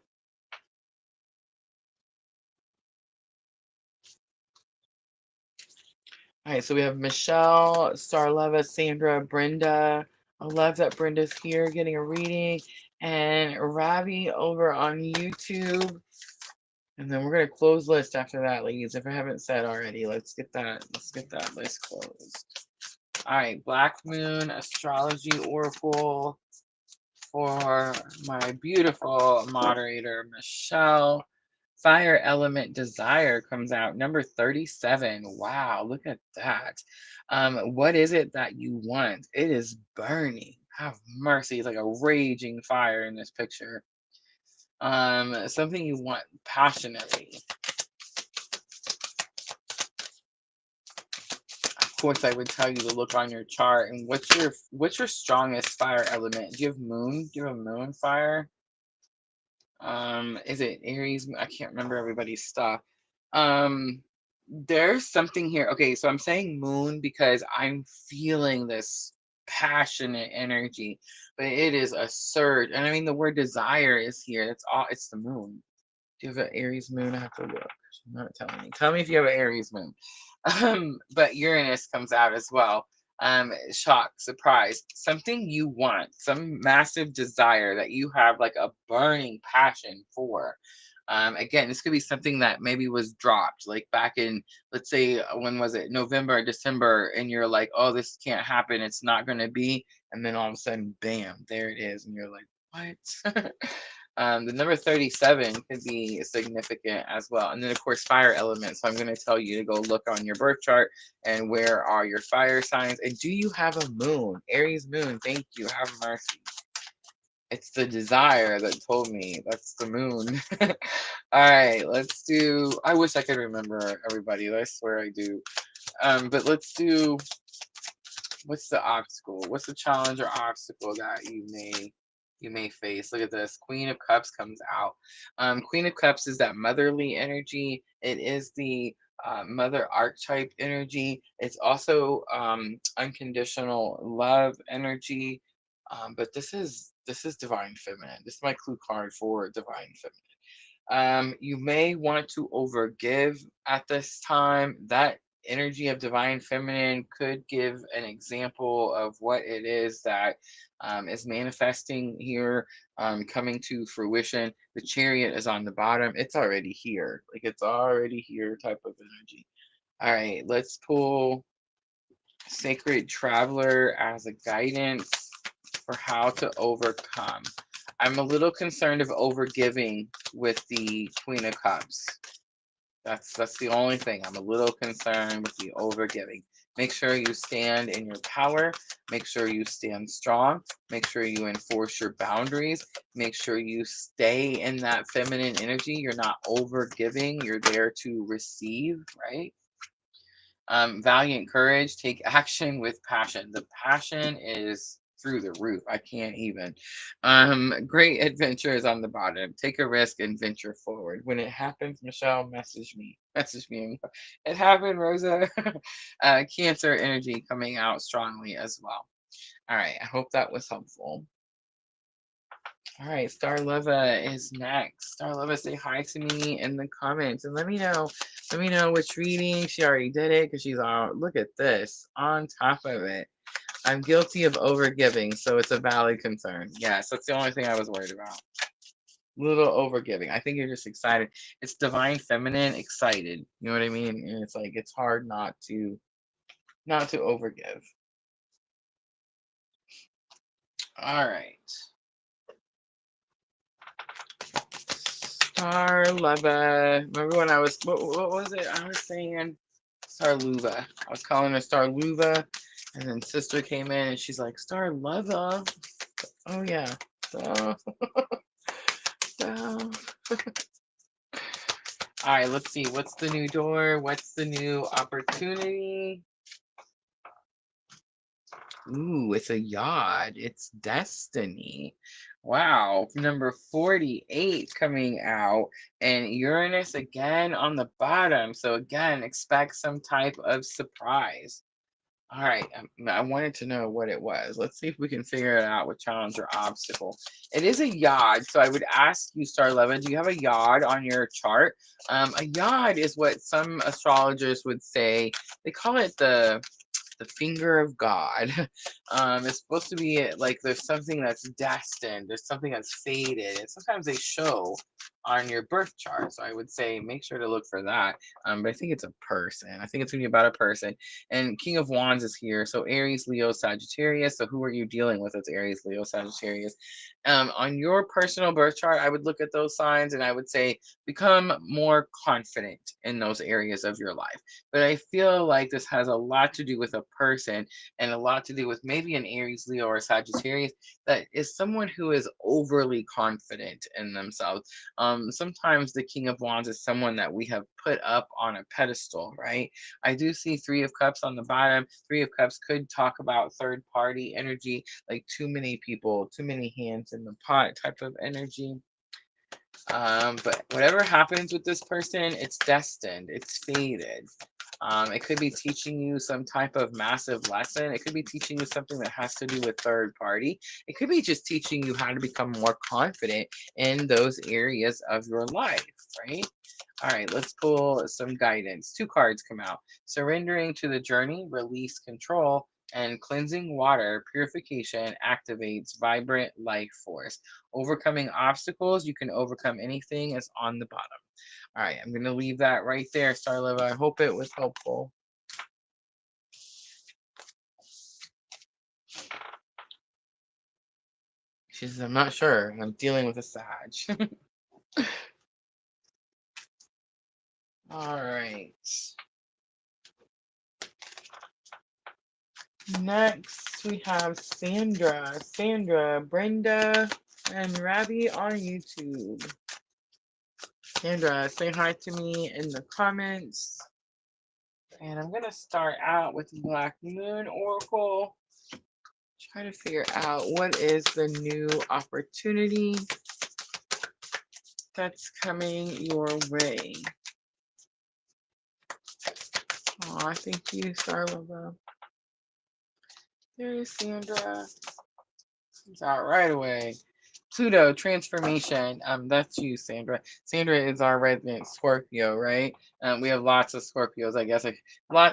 All right, so we have Michelle, Starleva, Sandra, Brenda. I love that Brenda's here getting a reading. And Ravi over on YouTube. And then we're gonna close list after that, ladies. If I haven't said already, let's get that list closed. All right, Black Moon Astrology Oracle for my beautiful moderator, Michelle. Fire Element Desire comes out, number 37. Wow, look at that. What is it that you want? It is burning. Have mercy. It's like a raging fire in this picture. Something you want passionately. Of course, I would tell you to look on your chart. And what's your strongest fire element? Do you have moon? Do you have moon fire? Is it Aries? I can't remember everybody's stuff. There's something here. Okay, so I'm saying moon because I'm feeling this passionate energy, but it is a surge. And I mean, the word desire is here. It's the moon. Do you have an Aries moon? I have to look. She's not telling me. Tell me if you have an Aries moon. But Uranus comes out as well. Shock, surprise, something you want, some massive desire that you have like a burning passion for. Again, this could be something that maybe was dropped, like back in, let's say, when was it, November or December, and you're like, oh, this can't happen, it's not going to be, and then all of a sudden, bam, there it is, and you're like, what? The number 37 could be significant as well. And then, of course, fire element. So I'm going to tell you to go look on your birth chart and where are your fire signs. And do you have a moon? Aries moon. Thank you. Have mercy. It's the desire that told me. That's the moon. All right, let's do. I wish I could remember everybody. I swear I do. But let's do. What's the obstacle? What's the challenge or obstacle that you may face? Look at this. Queen of Cups comes out. Queen of Cups is that motherly energy. It is the mother archetype energy. It's also unconditional love energy. But this is divine feminine. This is my clue card for divine feminine. You may want to overgive at this time. That energy of divine feminine could give an example of what it is that is manifesting here, coming to fruition. The chariot is on the bottom. It's already here. Like it's already here type of energy. All right, let's pull Sacred Traveler as a guidance for how to overcome. I'm a little concerned of overgiving with the Queen of Cups. That's the only thing. I'm a little concerned with the overgiving. Make sure you stand in your power. Make sure you stand strong. Make sure you enforce your boundaries. Make sure you stay in that feminine energy. You're not overgiving. You're there to receive, right? Valiant courage, take action with passion. The passion is through the roof. I can't even. Great adventures on the bottom. Take a risk and venture forward. When it happens, Michelle, message me. Message me. It happened, Rosa. Cancer energy coming out strongly as well. All right. I hope that was helpful. All right, Starlova is next. Starlova, say hi to me in the comments and let me know which reading. She already did it because she's on. Look at this on top of it. I'm guilty of overgiving, so it's a valid concern. Yes, that's the only thing I was worried about. Little overgiving. I think you're just excited. It's divine feminine, excited. You know what I mean? And it's like it's hard not to overgive. All right. Starlova. Remember when I was what was it? I was saying Starluva. I was calling her Starluva, and then sister came in and she's like Starlova. Oh yeah. So, so. All right, let's see. What's the new door? What's the new opportunity? Ooh, it's a yod. It's destiny. Wow, number 48 coming out, and Uranus again on the bottom. So again, expect some type of surprise. All right, I wanted to know what it was. Let's see if we can figure it out with challenge or obstacle. It is a yod, so I would ask you, Starleva, do you have a yod on your chart? A yod is what some astrologers would say. They call it the finger of God. It's supposed to be like there's something that's destined, there's something that's fated, and sometimes they show on your birth chart. So I would say make sure to look for that. But I think it's a person. I think it's gonna be about a person. And King of Wands is here. So Aries, Leo, Sagittarius. So who are you dealing with? It's Aries, Leo, Sagittarius. On your personal birth chart, I would look at those signs and I would say become more confident in those areas of your life. But I feel like this has a lot to do with a person and a lot to do with maybe an Aries, Leo, or Sagittarius that is someone who is overly confident in themselves. Sometimes the King of Wands is someone that we have put up on a pedestal, right? I do see Three of Cups on the bottom. Three of Cups could talk about third party energy, like too many people, too many hands in the pot type of energy. But whatever happens with this person, it's destined, it's fated. It could be teaching you some type of massive lesson. It could be teaching you something that has to do with third party. It could be just teaching you how to become more confident in those areas of your life, right? All right, let's pull some guidance. Two cards come out. Surrendering to the journey, release control, and cleansing water, purification activates vibrant life force. Overcoming obstacles, you can overcome anything, is on the bottom. All right, I'm going to leave that right there, Starleva. I hope it was helpful. She says, I'm not sure. I'm dealing with a Sag. All right. Next, we have Sandra. Sandra, Brenda, and Ravi on YouTube. Sandra, say hi to me in the comments. And I'm going to start out with Black Moon Oracle. Try to figure out what is the new opportunity that's coming your way. Oh, thank you, Starlova. There's Sandra. It's out right away. Pluto transformation. That's you, Sandra. Sandra is our resident Scorpio, right? We have lots of Scorpios, I guess.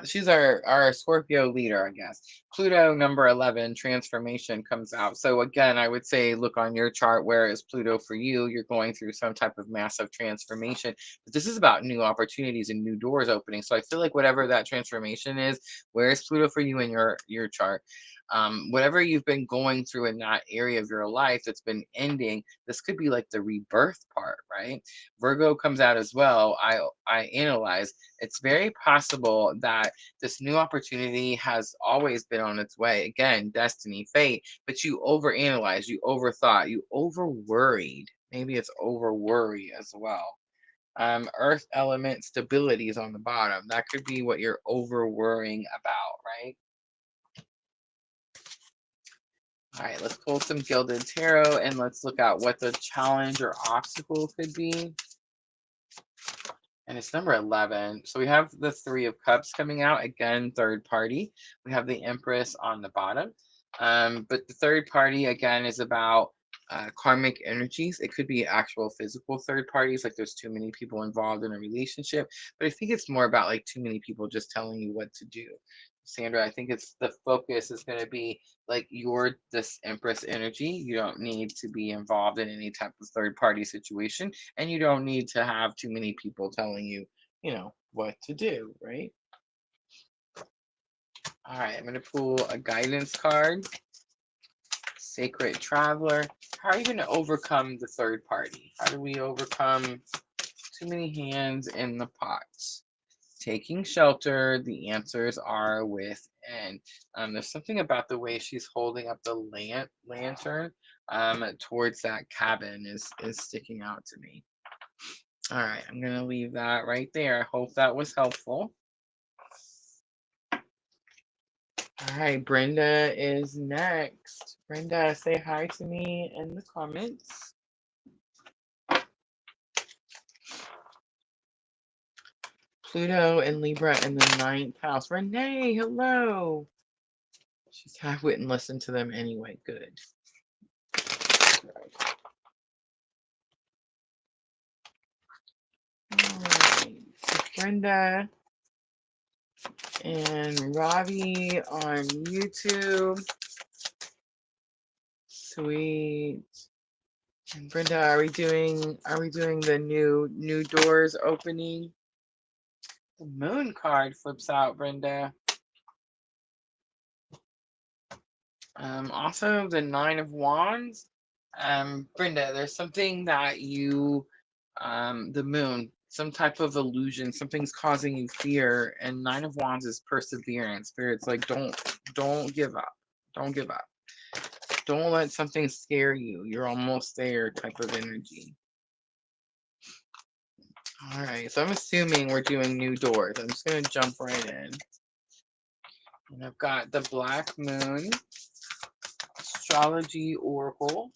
She's our Scorpio leader, I guess. Pluto number 11 transformation comes out. So again, I would say look on your chart. Where is Pluto for you? You're going through some type of massive transformation. But this is about new opportunities and new doors opening. So I feel like whatever that transformation is, where is Pluto for you in your chart? whatever you've been going through in that area of your life that's been ending, this could be like the rebirth part, right? Virgo comes out as well. I analyze. It's very possible that this new opportunity has always been on its way. Again, destiny, fate, but you overanalyzed, you overthought, you over worried. Maybe it's over worry as well. Earth element stability is on the bottom. That could be what you're over worrying about, right? All right, let's pull some Gilded Tarot and let's look at what the challenge or obstacle could be. And it's number 11. So we have the Three of Cups coming out. Again, third party. We have the Empress on the bottom. But the third party, again, is about karmic energies. It could be actual physical third parties, like there's too many people involved in a relationship. But I think it's more about like too many people just telling you what to do. Sandra, I think it's the focus is going to be like you're this Empress energy. You don't need to be involved in any type of third party situation, and you don't need to have too many people telling you, what to do, right? All right, I'm going to pull a guidance card. Sacred Traveler. How are you going to overcome the third party? How do we overcome too many hands in the pot? Taking shelter, the answers are within. There's something about the way she's holding up the lantern towards that cabin is sticking out to me. All right, I'm going to leave that right there. I hope that was helpful. All right, Brenda is next. Brenda, say hi to me in the comments. Pluto and Libra in the 9th house. Renee, hello. She said I wouldn't listen to them anyway. Good. All right. So Brenda and Robbie on YouTube. Sweet. And Brenda, are we doing the new doors opening? The moon card flips out, Brenda. Also the 9 of Wands. Brenda, there's something that you the moon, some type of illusion, something's causing you fear, and 9 of Wands is perseverance. Spirit's like, don't give up. Don't give up. Don't let something scare you. You're almost there type of energy. All right, so I'm assuming we're doing new doors. I'm just going to jump right in. And I've got the Black Moon, Astrology Oracle.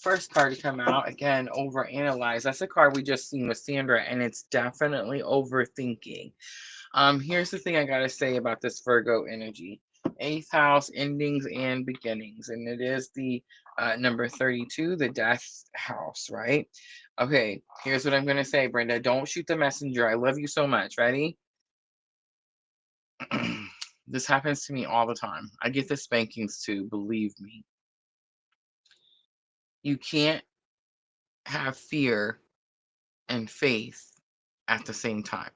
First card to come out, again, overanalyze. That's a card we just seen with Sandra, and it's definitely overthinking. Here's the thing I got to say about this Virgo energy. 8th house, endings and beginnings. And it is the number 32, the death house, right? Okay, here's what I'm going to say, Brenda. Don't shoot the messenger. I love you so much. Ready? This happens to me all the time. I get the spankings too, believe me. You can't have fear and faith at the same time.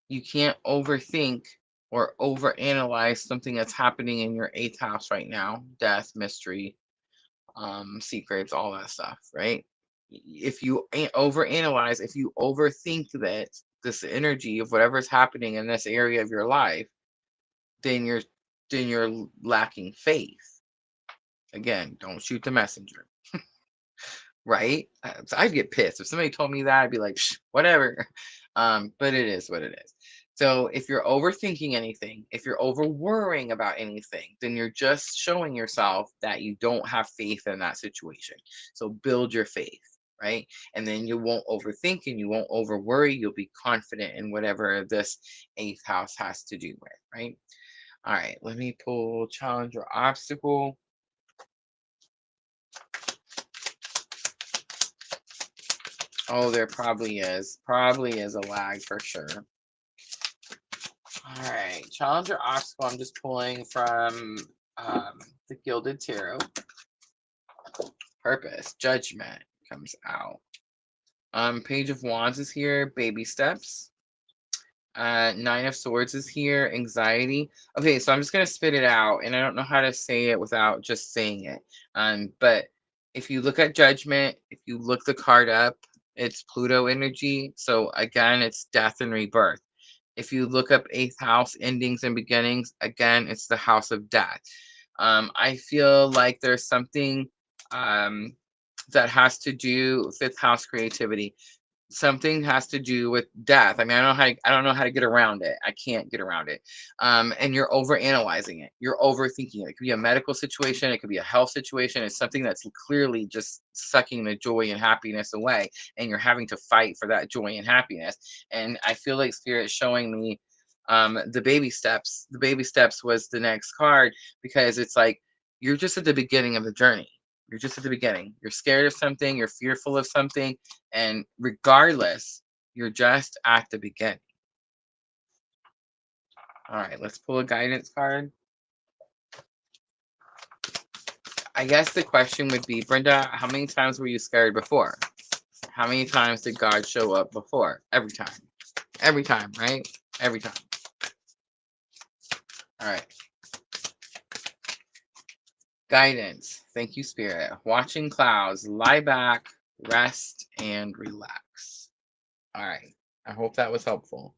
You can't overthink or overanalyze something that's happening in your 8th house right now. Death, mystery, secrets, all that stuff, right? If you overanalyze, if you overthink that this energy of whatever's happening in this area of your life, then you're lacking faith. Again, don't shoot the messenger. Right? So I'd get pissed if somebody told me that. I'd be like, whatever. But it is what it is. So if you're overthinking anything, if you're over worrying about anything, then you're just showing yourself that you don't have faith in that situation. So build your faith, right? And then you won't overthink and you won't over worry. You'll be confident in whatever this 8th house has to do with, right? All right, let me pull challenge or obstacle. Oh, there probably is. Probably is a lag for sure. All right, challenge or obstacle. I'm just pulling from the Gilded Tarot. Purpose, judgment comes out. Page of Wands is here. Baby steps. Nine of Swords is here. Anxiety. Okay, so I'm just gonna spit it out, and I don't know how to say it without just saying it. But if you look at Judgment, if you look the card up, it's Pluto energy. So again, it's death and rebirth. If you look up eighth house, endings and beginnings, again, it's the house of death. I feel like there's something um, that has to do fifth house creativity. Something has to do with death. I mean, I don't know how to get around it. I can't get around it. And you're over analyzing it. You're overthinking it. It could be a medical situation. It could be a health situation. It's something that's clearly just sucking the joy and happiness away, and you're having to fight for that joy and happiness. And I feel like Spirit showing me the baby steps. The baby steps was the next card, because it's like you're just at the beginning of the journey. You're just at the beginning. You're scared of something. You're fearful of something, and regardless, you're just at the beginning. All right, let's pull a guidance card. I guess the question would be, Brenda, how many times were you scared before? How many times did God show up before? Every time. Every time, right? Every time. All right. Guidance. Thank you, Spirit. Watching clouds. Lie back, rest, and relax. All right. I hope that was helpful.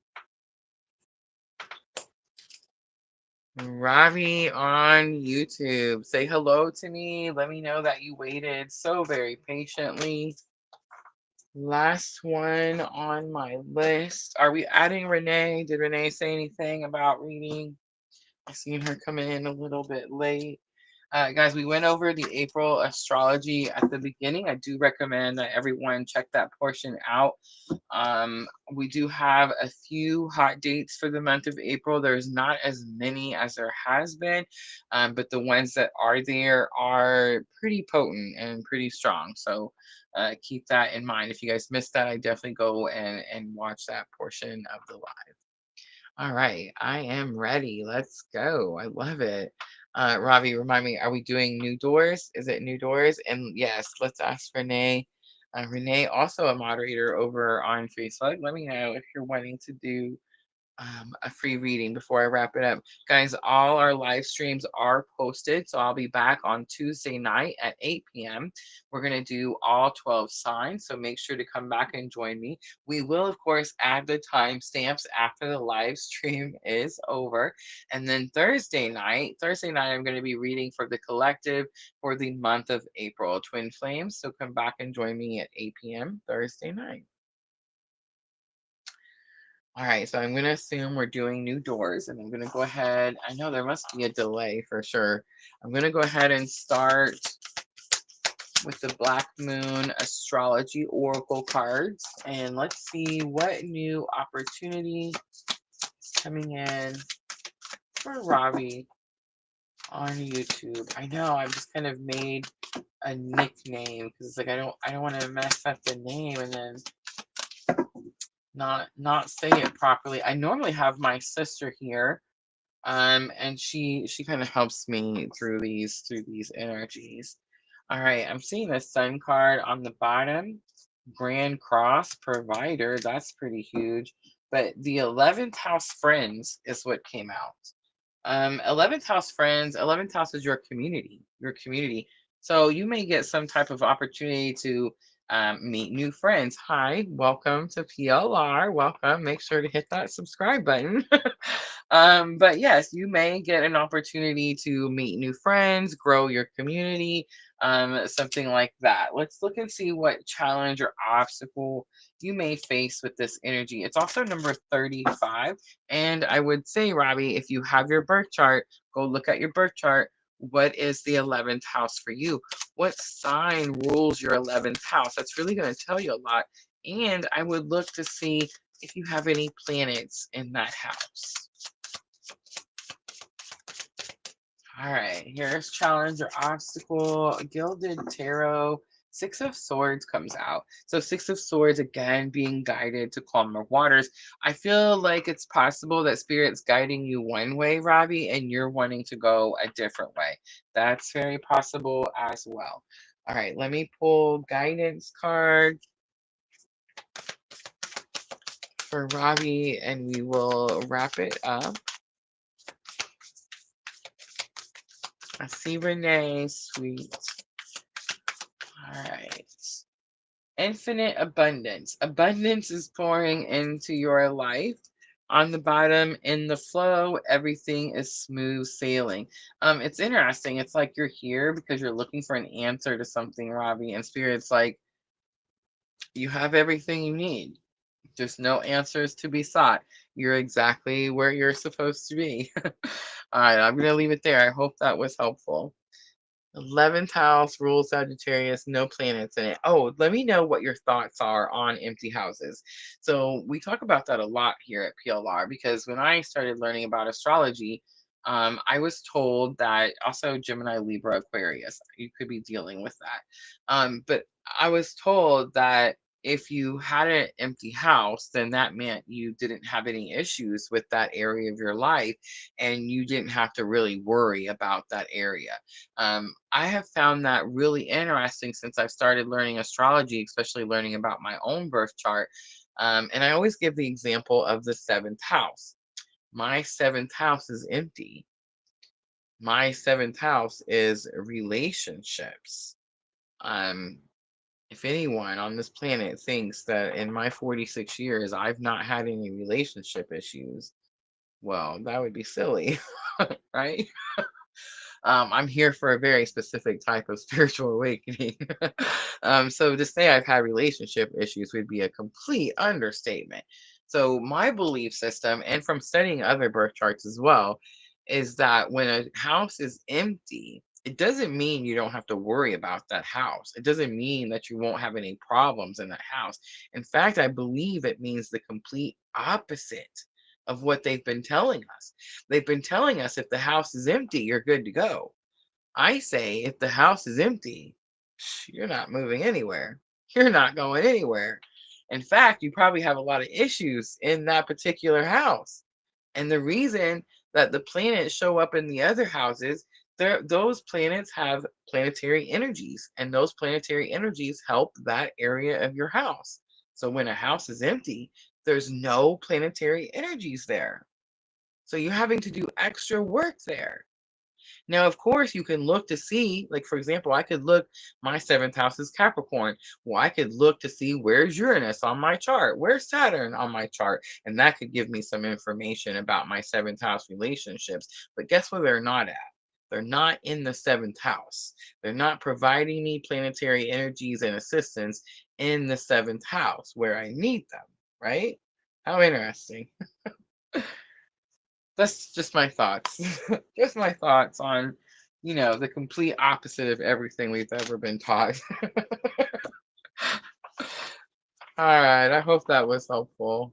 Ravi on YouTube. Say hello to me. Let me know that you waited so very patiently. Last one on my list. Are we adding Renee? Did Renee say anything about reading? I seen her come in a little bit late. Guys, we went over the April astrology at the beginning. I do recommend that everyone check that portion out. We do have a few hot dates for the month of April. There's not as many as there has been, but the ones that are there are pretty potent and pretty strong. So keep that in mind. If you guys missed that, I definitely go and watch that portion of the live. All right, I am ready. Let's go. I love it. Ravi, remind me, are we doing new doors? Is it new doors? And yes, let's ask Renee. Renee, also a moderator over on Facebook. Let me know if you're wanting to do a free reading before I wrap it up. Guys, all our live streams are posted. So I'll be back on Tuesday night at 8 p.m. We're going to do all 12 signs. So make sure to come back and join me. We will, of course, add the timestamps after the live stream is over. And then Thursday night, I'm going to be reading for the collective for the month of April, Twin Flames. So come back and join me at 8 p.m. Thursday night. All right, so I'm going to assume we're doing new doors, and I'm going to go ahead. I know there must be a delay for sure. I'm going to go ahead and start with the Black Moon Astrology Oracle cards, and let's see what new opportunity is coming in for Ravi on YouTube. I know I've just kind of made a nickname because it's like I don't want to mess up the name and then not say it properly. I normally have my sister here, and she kind of helps me through these energies. All right, I'm seeing a sun card on the bottom. Grand Cross provider, that's pretty huge. But the 11th house friends is what came out. 11th house friends, 11th house is your community, your community. So you may get some type of opportunity to meet new friends. Hi, welcome to PLR. Welcome. Make sure to hit that subscribe button. But yes, you may get an opportunity to meet new friends, grow your community, something like that. Let's look and see what challenge or obstacle you may face with this energy. It's also number 35. And I would say, Robbie, if you have your birth chart, go look at your birth chart. What is the 11th house for you? What sign rules your 11th house? That's really going to tell you a lot. And I would look to see if you have any planets in that house. All right, here's challenge or obstacle. Gilded Tarot. Six of Swords comes out. So Six of Swords, again, being guided to calmer waters. I feel like it's possible that Spirit's guiding you one way, Robbie, and you're wanting to go a different way. That's very possible as well. All right, let me pull guidance card. for Robbie, and we will wrap it up. I see Renee, sweet. All right. Infinite abundance. Abundance is pouring into your life. On the bottom, in the flow, everything is smooth sailing. It's interesting. It's like you're here because you're looking for an answer to something, Robbie, and Spirit's like, you have everything you need. There's no answers to be sought. You're exactly where you're supposed to be. All right, I'm going to leave it there. I hope that was helpful. 11th house, rule Sagittarius, no planets in it. Oh, let me know what your thoughts are on empty houses. So we talk about that a lot here at PLR because when I started learning about astrology, I was told that also Gemini, Libra, Aquarius, you could be dealing with that. But I was told that if you had an empty house, then that meant you didn't have any issues with that area of your life and you didn't have to really worry about that area. I have found that really interesting since I've started learning astrology, especially learning about my own birth chart. And I always give the example of the seventh house. My seventh house is empty. My seventh house is relationships. Um, if anyone on this planet thinks that in my 46 years I've not had any relationship issues, well, that would be silly, right? I'm here for a very specific type of spiritual awakening. So to say I've had relationship issues would be a complete understatement. So my belief system, and from studying other birth charts as well, is that when a house is empty, it doesn't mean you don't have to worry about that house. It doesn't mean that you won't have any problems in that house. In fact, I believe it means the complete opposite of what they've been telling us. They've been telling us if the house is empty, you're good to go. I say if the house is empty, you're not moving anywhere. You're not going anywhere. In fact, you probably have a lot of issues in that particular house. And the reason that the planets show up in the other houses, those planets have planetary energies, and those planetary energies help that area of your house. So when a house is empty, there's no planetary energies there. So you're having to do extra work there. Now, of course, you can look to see, like, for example, I could look, my seventh house is Capricorn. Well, I could look to see where's Uranus on my chart, where's Saturn on my chart, and that could give me some information about my seventh house relationships. But guess where they're not at? They're not in the seventh house. They're not providing me planetary energies and assistance in the seventh house where I need them, right? How interesting. That's just my thoughts. Just my thoughts on, the complete opposite of everything we've ever been taught. All right, I hope that was helpful.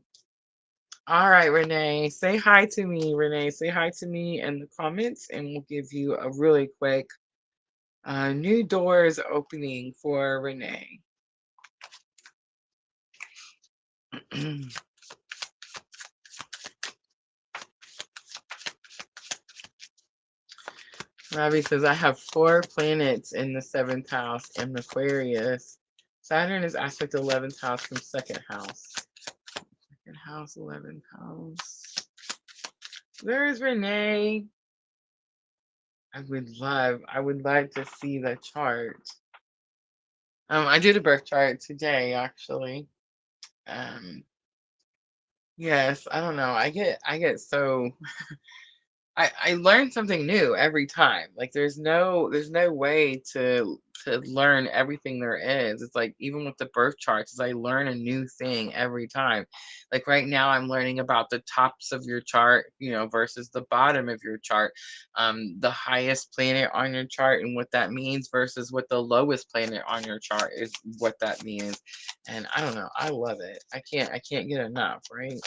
All right, Renee, say hi to me. Renee, say hi to me in the comments, and we'll give you a really quick new doors opening for Renee. Robbie says, I have 4 planets in the 7th house in Aquarius. Saturn is aspect 11th house from 2nd house. 2nd house, 11th house. There's Renee. I would like to see the chart. I did a birth chart today, actually. Um, yes, I don't know. I get so I learn something new every time. Like there's no way to learn everything there is. It's like even with the birth charts, I learn a new thing every time. Like right now I'm learning about the tops of your chart, versus the bottom of your chart. The highest planet on your chart and what that means versus what the lowest planet on your chart is, what that means. And I don't know, I love it. I can't get enough, right?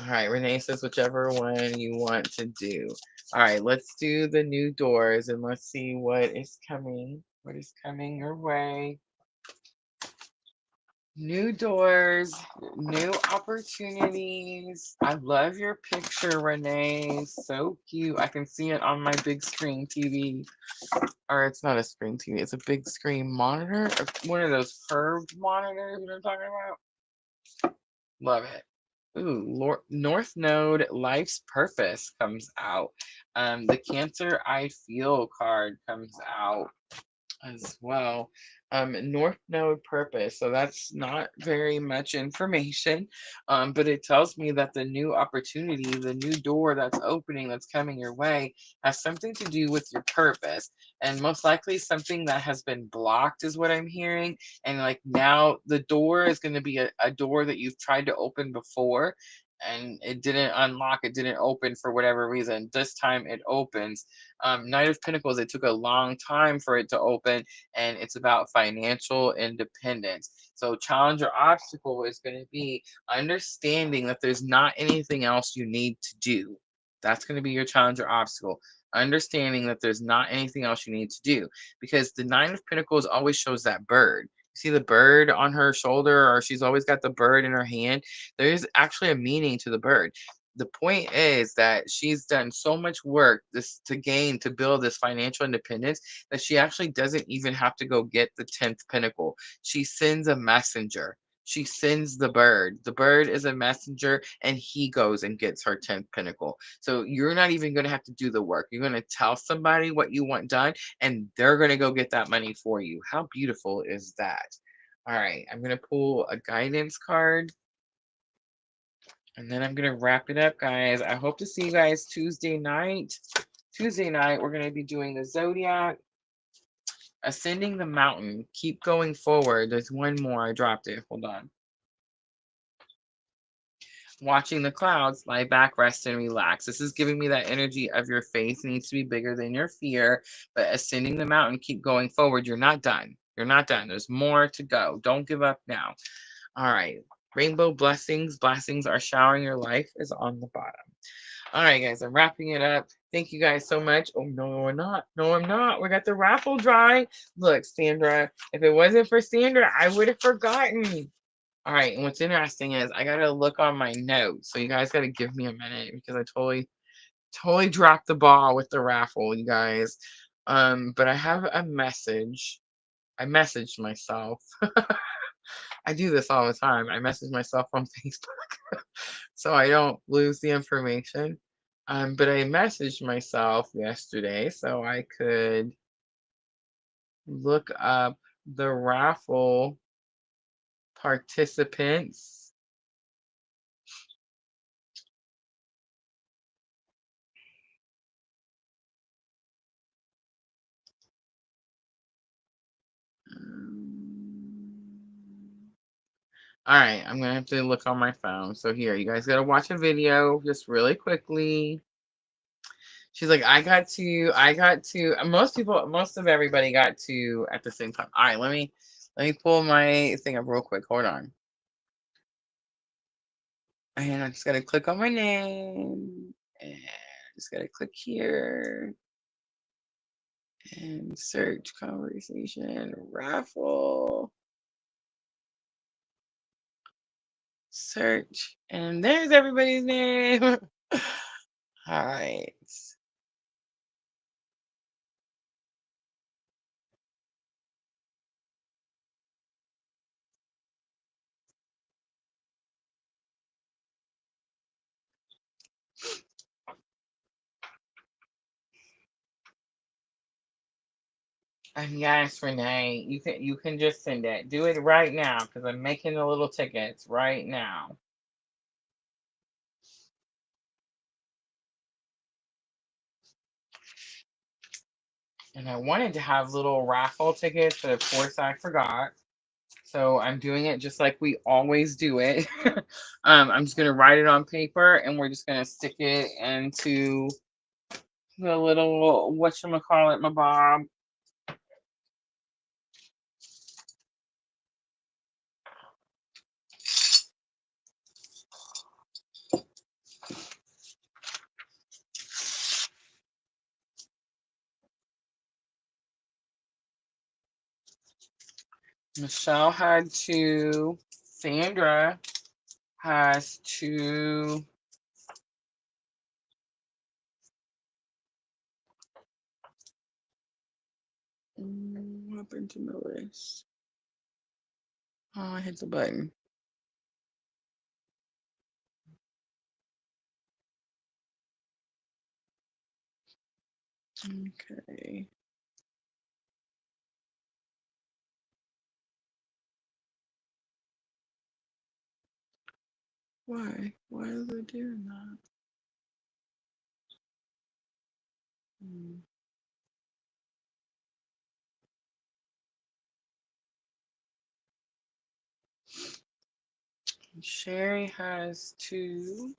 All right, Renee says whichever one you want to do. All right, let's do the new doors and let's see what is coming. What is coming your way? New doors, new opportunities. I love your picture, Renee. So cute. I can see it on my big screen TV. Or it's not a screen TV, it's a big screen monitor. One of those curved monitors that I'm talking about. Love it. Ooh, North Node Life's Purpose comes out. The Cancer I Feel card comes out as well. North Node Purpose. So that's not very much information, but it tells me that the new opportunity, the new door that's opening, that's coming your way, has something to do with your purpose, and most likely something that has been blocked, is what I'm hearing. And like now, the door is going to be a door that you've tried to open before. And it didn't unlock, it didn't open for whatever reason. This time it opens. Knight of Pentacles, it took a long time for it to open, and it's about financial independence. So, challenge or obstacle is going to be understanding that there's not anything else you need to do. That's going to be your challenge or obstacle. Understanding that there's not anything else you need to do, because the Nine of Pentacles always shows that bird. You see the bird on her shoulder, or she's always got the bird in her hand. There is actually a meaning to the bird. The point is that she's done so much work this to build this financial independence, that she actually doesn't even have to go get the 10th pinnacle. She sends a messenger. She sends the bird. The bird is a messenger, and he goes and gets her 10th pinnacle. So you're not even going to have to do the work. You're going to tell somebody what you want done, and they're going to go get that money for you. How beautiful is that? All right, I'm going to pull a guidance card, and then I'm going to wrap it up, guys. I hope to see you guys Tuesday night. Tuesday night, we're going to be doing the zodiac, ascending the mountain, keep going forward. There's one more. I dropped it. Hold on. Watching the clouds, lie back, rest, and relax. This is giving me that energy of your faith needs to be bigger than your fear. But ascending the mountain, keep going forward. You're not done. You're not done. There's more to go. Don't give up now. All right. Rainbow blessings. Blessings are showering your life is on the bottom. All right, guys, I'm wrapping it up. Thank you guys so much. Oh, no, we're not. No, I'm not. We got the raffle drawing. Look, Sandra, if it wasn't for Sandra, I would have forgotten. All right, and what's interesting is I got to look on my notes. So you guys got to give me a minute, because I totally dropped the ball with the raffle, you guys. But I have a message. I messaged myself. I do this all the time. I message myself on Facebook so I don't lose the information. But I messaged myself yesterday so I could look up the raffle participants. All right, I'm gonna have to look on my phone. So here, you guys gotta watch a video just really quickly. She's like, I got to. Most of everybody got to at the same time. All right, let me pull my thing up real quick. Hold on. And I just gotta click on my name, and just gotta click here and search conversation raffle. Search, and there's everybody's name. All right. And yes, Renee, you can just send it. Do it right now, because I'm making the little tickets right now. And I wanted to have little raffle tickets, but of course I forgot. So I'm doing it just like we always do it. I'm just gonna write it on paper, and we're just gonna stick it into the little whatchamacallit, my Bob. Michelle had two. Sandra has two. What happened to my list? Oh, I hit the button. Okay. Why? Why is it doing that? Hmm. Sherry has 2.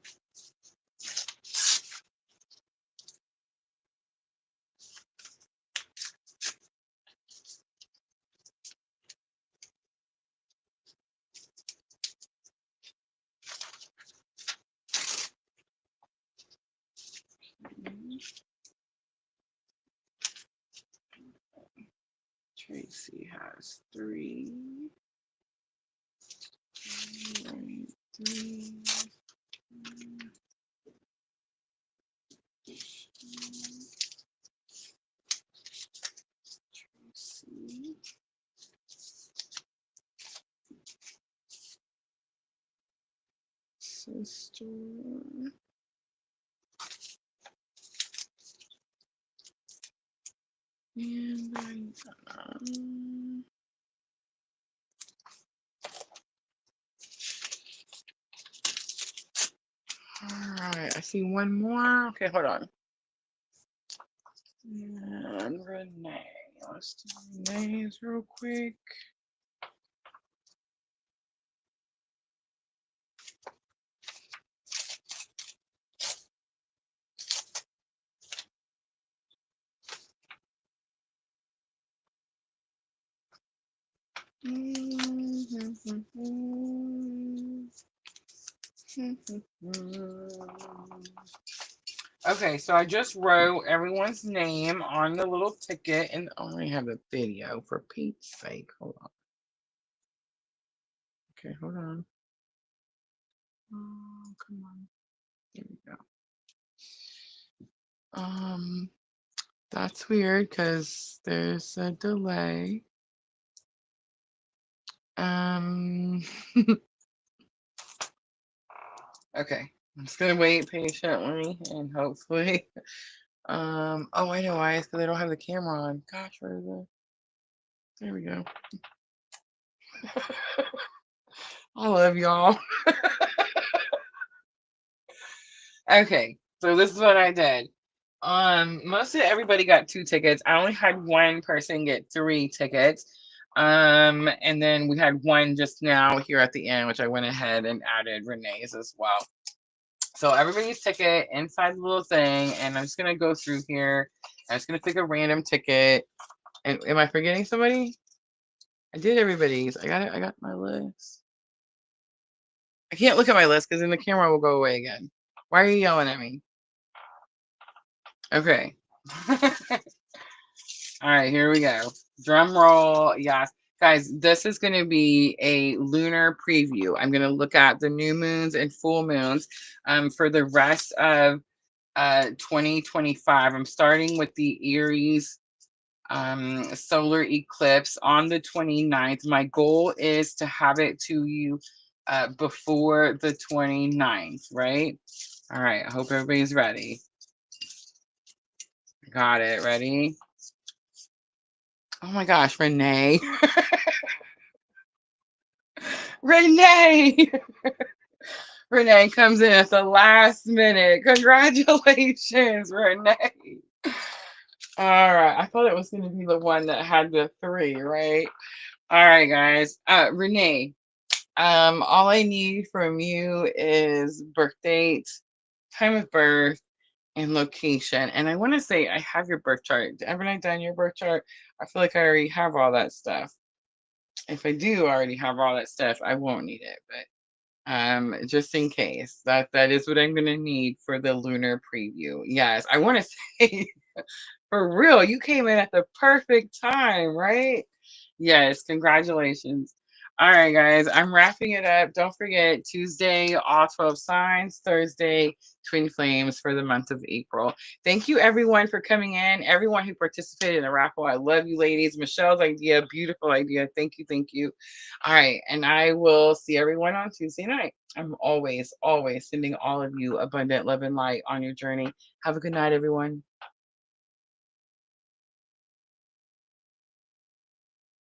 Tracy has 3. Right, 3. Tracy. Sister. And all right, I see one more. Okay, hold on. And Renee. Let's do Renee's real quick. Okay, so I just wrote everyone's name on the little ticket and I only have a video for Pete's sake. Hold on. Okay, hold on. Oh, come on. Here we go. That's weird because there's a delay. Okay. I'm just gonna wait patiently and hopefully. Oh, I know why. It's because I don't have the camera on. Gosh, where is it? There we go. I love y'all. Okay, so this is what I did. Most of everybody got 2 tickets. I only had one person get 3 tickets. And then we had one just now here at the end, which I went ahead and added Renee's as well. So everybody's ticket inside the little thing, and I'm just gonna go through here. I'm just gonna pick a random ticket. And am I forgetting somebody? I did everybody's. I got it. I got my list. I can't look at my list because then the camera will go away again. Why are you yelling at me? Okay. All right, here we go. Drum roll. Yes. Guys, this is going to be a lunar preview. I'm going to look at the new moons and full moons for the rest of 2025. I'm starting with the Aries solar eclipse on the 29th. My goal is to have it to you before the 29th, right? All right, I hope everybody's ready. Got it. Ready? Oh my gosh, Renee. Renee. Renee comes in at the last minute. Congratulations, Renee. All right. I thought it was going to be the one that had the 3, right? All right, guys. Renee, all I need from you is birth date, time of birth, and location. And I want to say I have your birth chart. Haven't I done your birth chart? I feel like I already have all that stuff. If I do already have all that stuff, I won't need it. But just in case, that is what I'm gonna need for the lunar preview. Yes, I want to say for real, you came in at the perfect time, right? Yes, congratulations. All right, guys, I'm wrapping it up. Don't forget Tuesday, all 12 signs, Thursday, Twin Flames for the month of April. Thank you, everyone, for coming in. Everyone who participated in the raffle, I love you, ladies. Michelle's idea, beautiful idea. Thank you, thank you. All right, and I will see everyone on Tuesday night. I'm always, always sending all of you abundant love and light on your journey. Have a good night, everyone.